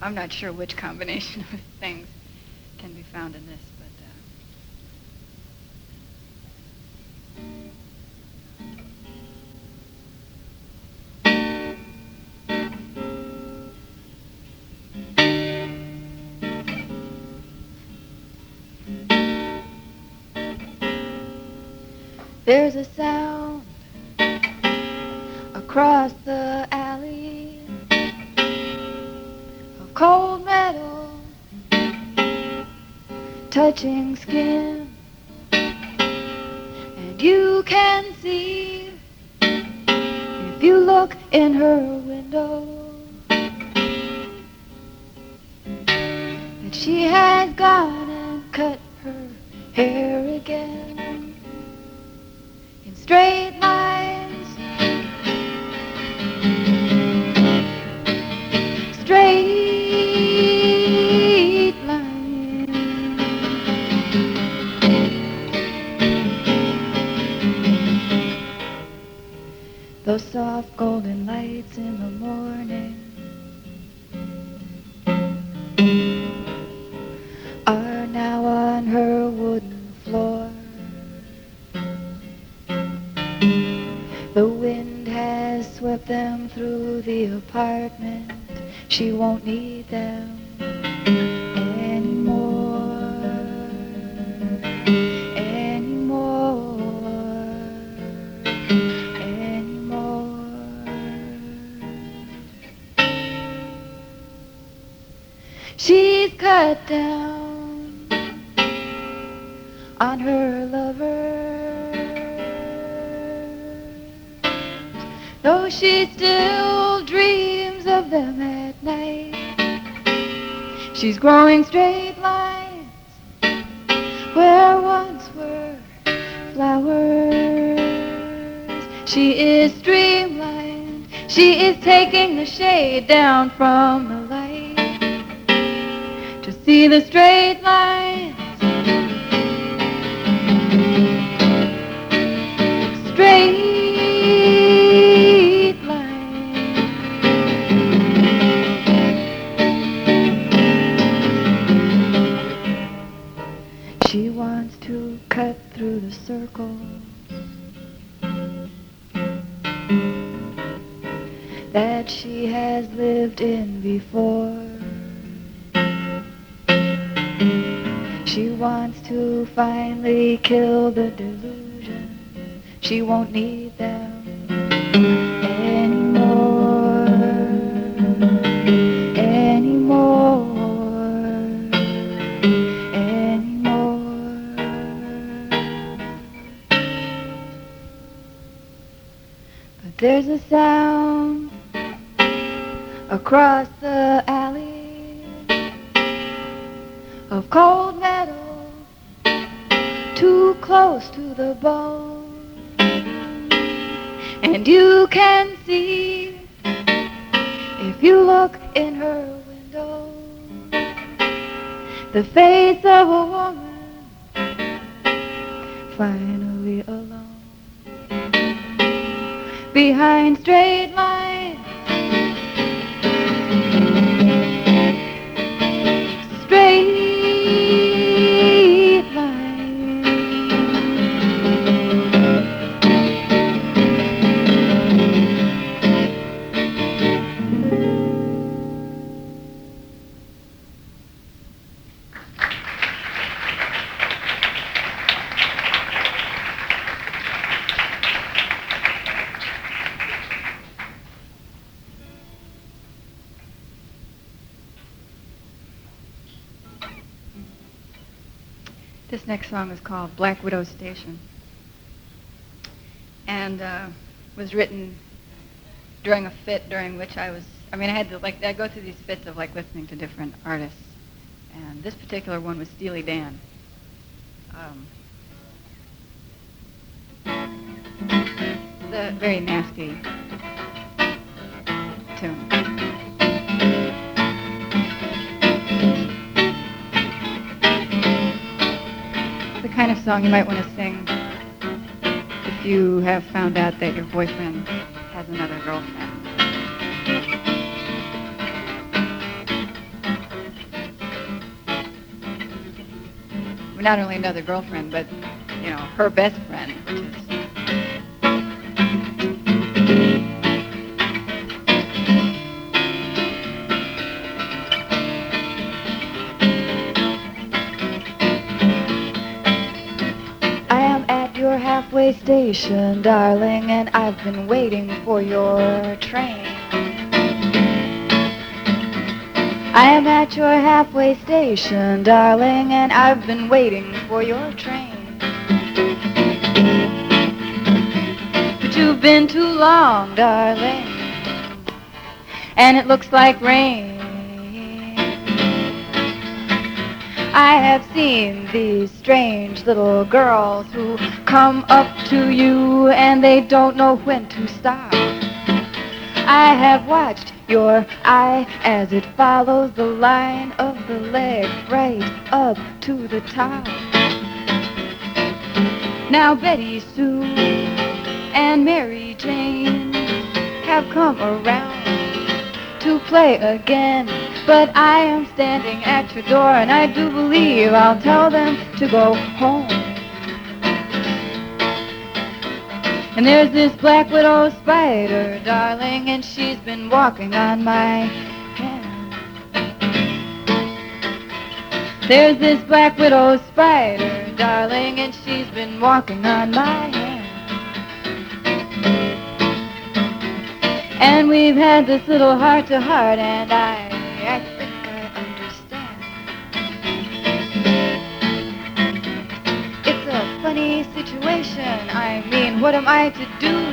I'm not sure which combination of things can be found in this, but there's a sound across the alley of cold metal touching skin, and you can see if you look in her window that she has gone and cut her hair again in straight lines, straight lines. Those soft golden lights in the morning are now on her wooden floor. The wind has swept them through the apartment. She won't need them anymore, anymore, anymore. She's cut down on her lover, though she still dreams of them at night. She's growing straight lines where once were flowers. She is streamlined. She is taking the shade down from the light to see the straight lines. straight line. She wants to cut through the circle that she has lived in before. She wants to finally kill the delusion. She won't need them anymore, anymore. But there's a sound across the alley of cold metal, too close to the bone. And you can see, if you look in her window, the face of a woman finally alone, behind straight lines, straight lines. This next song is called Black Widow Station, and was written during a fit during which I had to, I go through these fits of listening to different artists, and this particular one was Steely Dan. It's a very nasty tune. The kind of song you might want to sing if you have found out that your boyfriend has another girlfriend. Well, not only another girlfriend, but, her best friend, which is... Halfway station, darling, and I've been waiting for your train. I am at your halfway station, darling, and I've been waiting for your train. But you've been too long, darling, and it looks like rain. I have seen these strange little girls who come up to you and they don't know when to stop. I have watched your eye as it follows the line of the leg right up to the top. Now Betty Sue and Mary Jane have come around to play again, but I am standing at your door, and I do believe I'll tell them to go home. And there's this black widow spider, darling, and she's been walking on my hand. There's this black widow spider, darling, and she's been walking on my hand. And we've had this little heart-to-heart, and I think I understand. It's a funny situation. I mean, what am I to do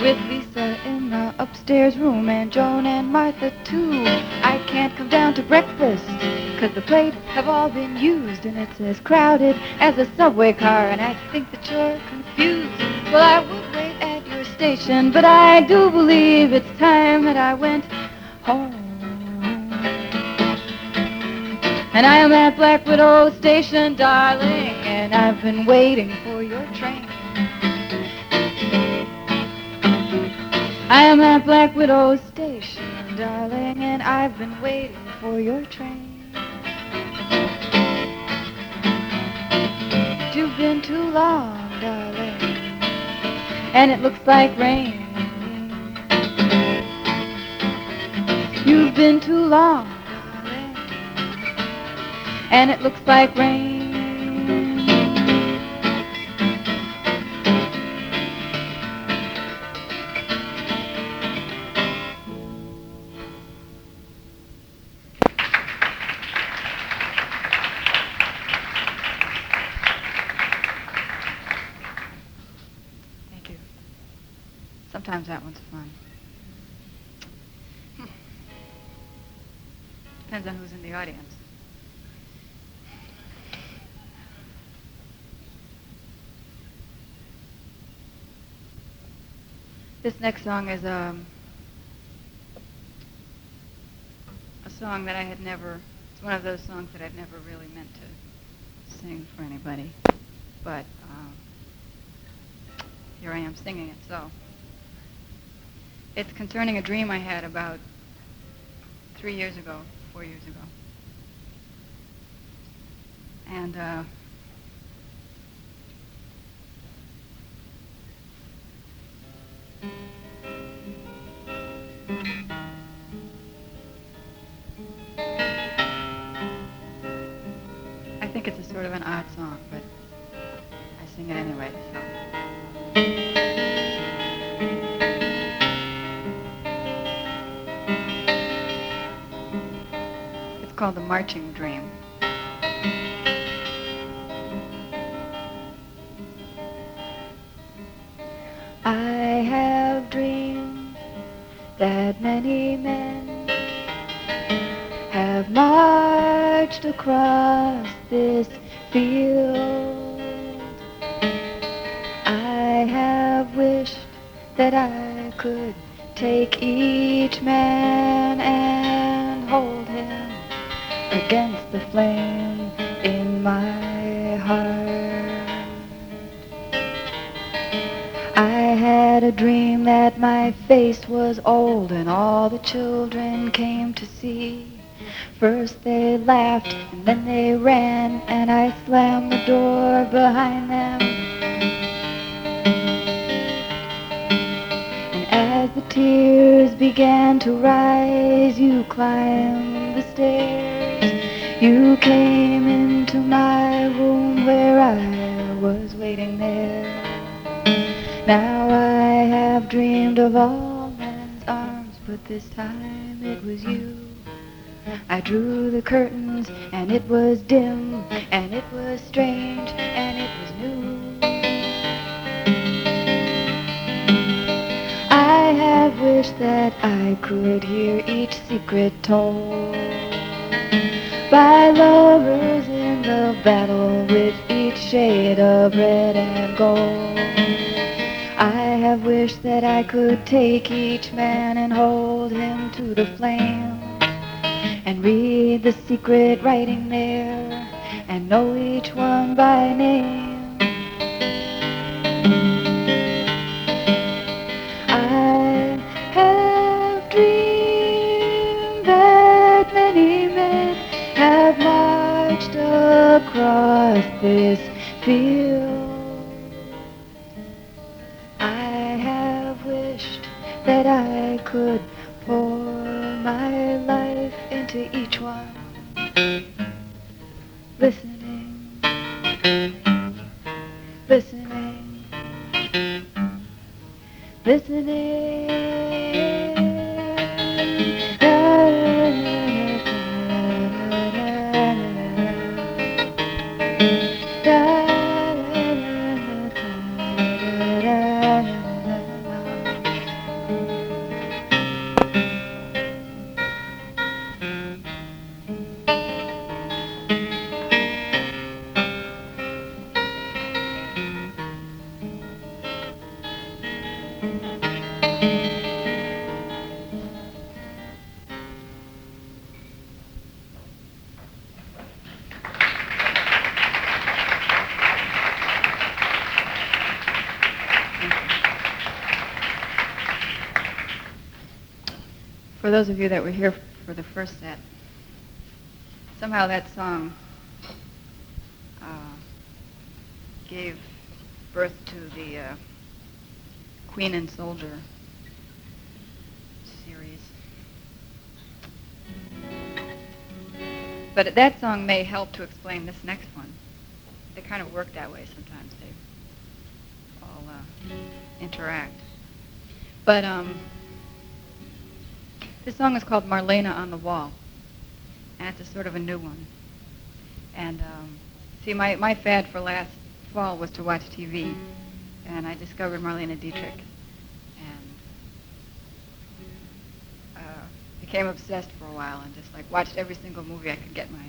with Lisa in the upstairs room and Joan and Martha too? I can't come down to breakfast, 'cause the plates have all been used, and it's as crowded as a subway car, and I think that you're confused. Well, I would wait at your station, but I do believe it's time that I went home. And I am at Black Widow Station, darling, and I've been waiting for your train. I am at Black Widow Station, darling, and I've been waiting for your train. You've been too long, darling, and it looks like rain. You've been too long, darling, and it looks like rain. Thank you. Sometimes that one's fun. Depends on who's in the audience. This next song is a song that I had never, it's one of those songs that I'd never really meant to sing for anybody. But here I am singing it, so. It's concerning a dream I had about 4 years ago. And I think it's a sort of an odd song, but I sing it anyway, so. It's called The Marching Dream. I have dreamed that many men have marched across this field. I have wished that I could take each man and hold him against the flame in my heart. I had a dream that my face was old and all the children came to see. First they laughed and then they ran and I slammed the door behind them. And as the tears began to rise, you climbed the stairs. You came into my room where I was waiting there. Now I have dreamed of all men's arms, but this time it was you. I drew the curtains and it was dim and it was strange and it was new. I have wished that I could hear each secret told by lovers in the battle with each shade of red and gold. I have wished that I could take each man and hold him to the flame and read the secret writing there and know each one by name. I have dreamed that many men have marched across this field. That I could pour my life into each one, listening, listening, listening. For those of you that were here for the first set, somehow that song gave birth to the Queen and Soldier series. But that song may help to explain this next one. They kind of work that way sometimes. They all interact. But this song is called Marlene on the Wall, and it's a sort of a new one. And see, my fad for last fall was to watch TV, and I discovered Marlene Dietrich, and became obsessed for a while, and just like watched every single movie I could get my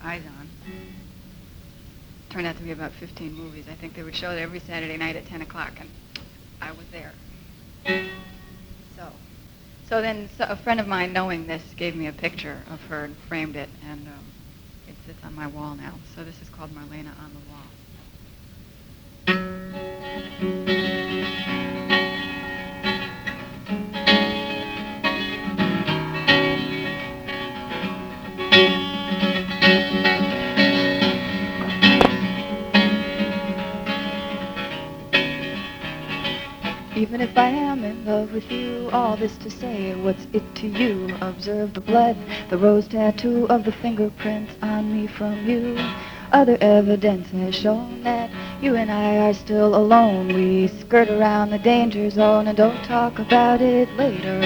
eyes on. Turned out to be about 15 movies. I think they would show it every Saturday night at 10 o'clock, and I was there. So then a friend of mine, knowing this, gave me a picture of her and framed it, and it sits on my wall now. So this is called Marlene on the Wall. Even if I am in love with you, all this to say, what's it to you? Observe the blood, the rose tattoo of the fingerprints on me from you. Other evidence has shown that you and I are still alone. We skirt around the danger zone and don't talk about it later.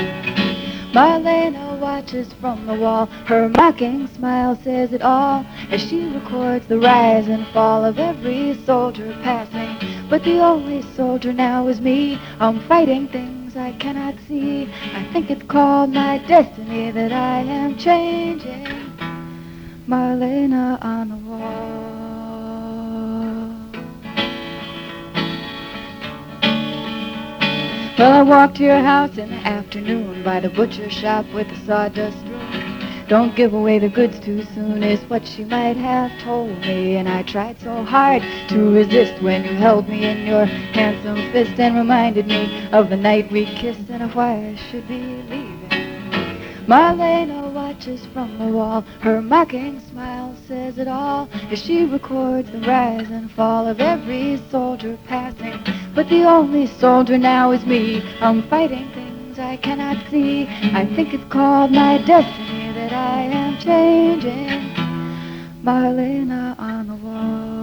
Marlene watches from the wall. Her mocking smile says it all as she records the rise and fall of every soldier passing. But the only soldier now is me. I'm fighting things I cannot see. I think it's called my destiny that I am changing. Marlene on the wall. Well, I walked to your house in the afternoon by the butcher shop with the sawdust room. Don't give away the goods too soon is what she might have told me. And I tried so hard to resist when you held me in your handsome fist and reminded me of the night we kissed and of why I should be leaving. Marlene watches from the wall. Her mocking smile says it all as she records the rise and fall of every soldier passing. But the only soldier now is me. I'm fighting things I cannot see. I think it's called my destiny that I am changing. Marlene on the wall.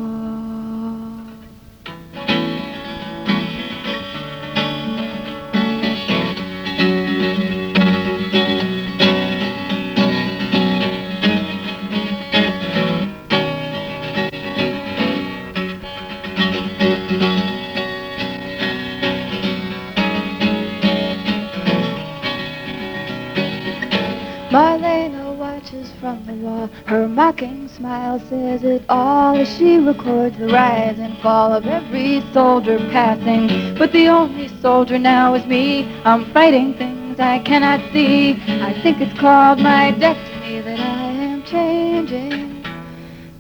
Marlene watches from the wall. Her mocking smile says it all as she records the rise and fall of every soldier passing. But the only soldier now is me. I'm fighting things I cannot see. I think it's called my destiny that I am changing.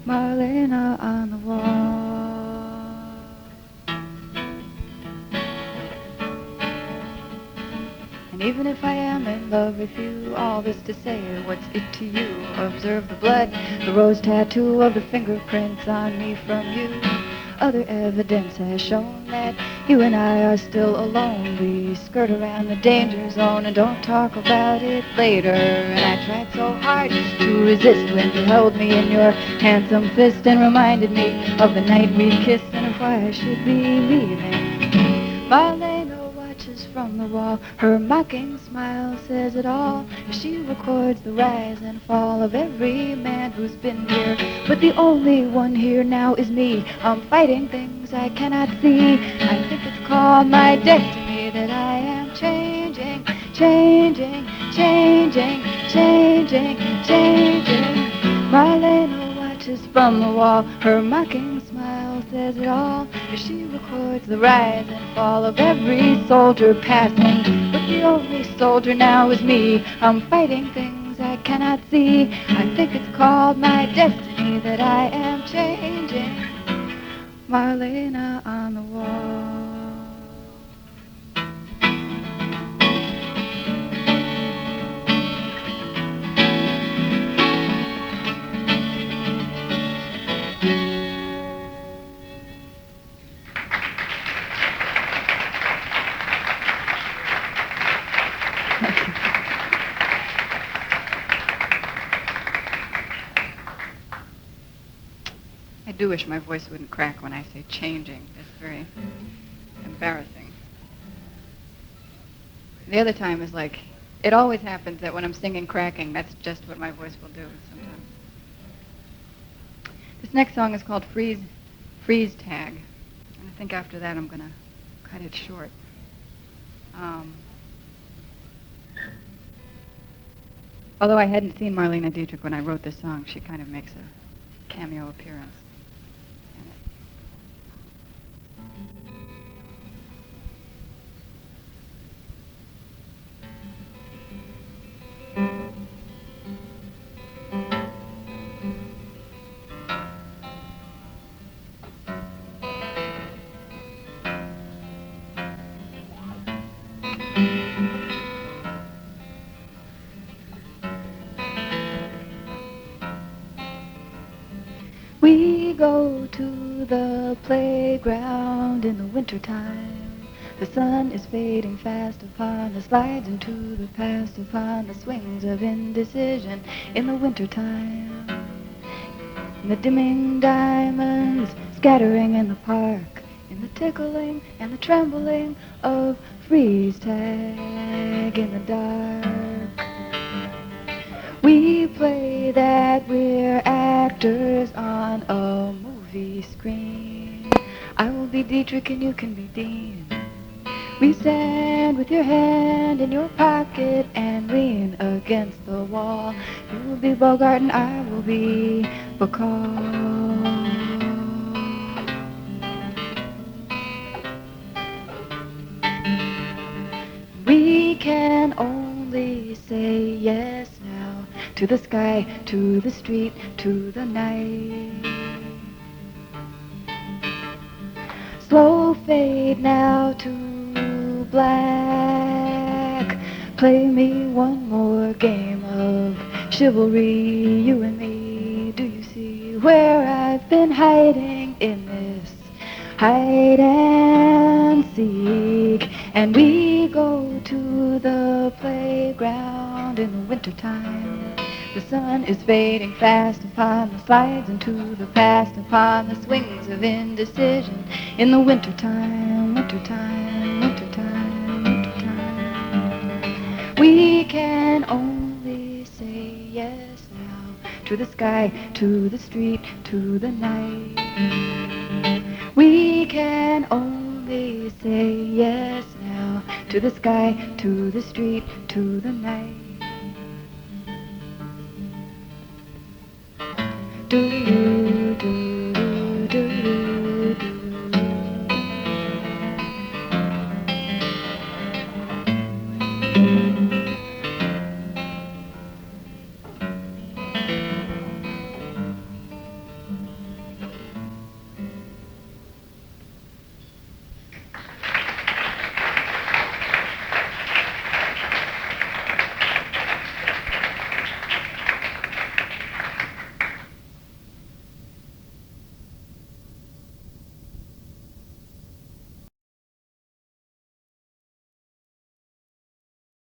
Marlene on the wall. And even if I am in love with you, all this to say, what's it to you? Observe the blood, the rose tattoo of the fingerprints on me from you. Other evidence has shown that you and I are still alone. We skirt around the danger zone and don't talk about it later. And I tried so hard to resist when you held me in your handsome fist and reminded me of the night we kissed and of why I should be leaving. Marlene watches from the wall. Her mocking smile says it all as she records the rise and fall of every man who's been here. But the only one here now is me. I'm fighting things I cannot see. I think it's called my destiny that I am changing, changing, changing, changing, changing. Marlene watches from the wall. Her mocking smile says it all as she records the rise and fall of every soldier passing. But the only soldier now is me. I'm fighting things I cannot see. I think it's called my destiny that I am changing. Marlene on the wall. do wish my voice wouldn't crack when I say changing. It's very embarrassing. The other time is like, it always happens that when I'm singing cracking, that's just what my voice will do sometimes. This next song is called Freeze Tag. And I think after that I'm going to cut it short. Although I hadn't seen Marlene Dietrich when I wrote this song, she kind of makes a cameo appearance in it. We go to the playground in the wintertime. The sun is fading fast upon the slides into the past, upon the swings of indecision in the wintertime. And the dimming diamonds scattering in the park, in the tickling and the trembling of freeze tag in the dark. We play that we're actors on a movie screen. I will be Dietrich and you can be Dean. We stand with your hand in your pocket and lean against the wall. You will be Bogart and I will be Bacall. We can only say yes now to the sky, to the street, to the night. Slow fade now to black. Play me one more game of chivalry, you and me. Do you see where I've been hiding in this hide and seek? And we go to the playground in the wintertime. The sun is fading fast upon the slides into the past, upon the swings of indecision in the wintertime, wintertime, wintertime, wintertime. We can only say yes now to the sky, to the street, to the night. We can only say yes now to the sky, to the street, to the night. Do you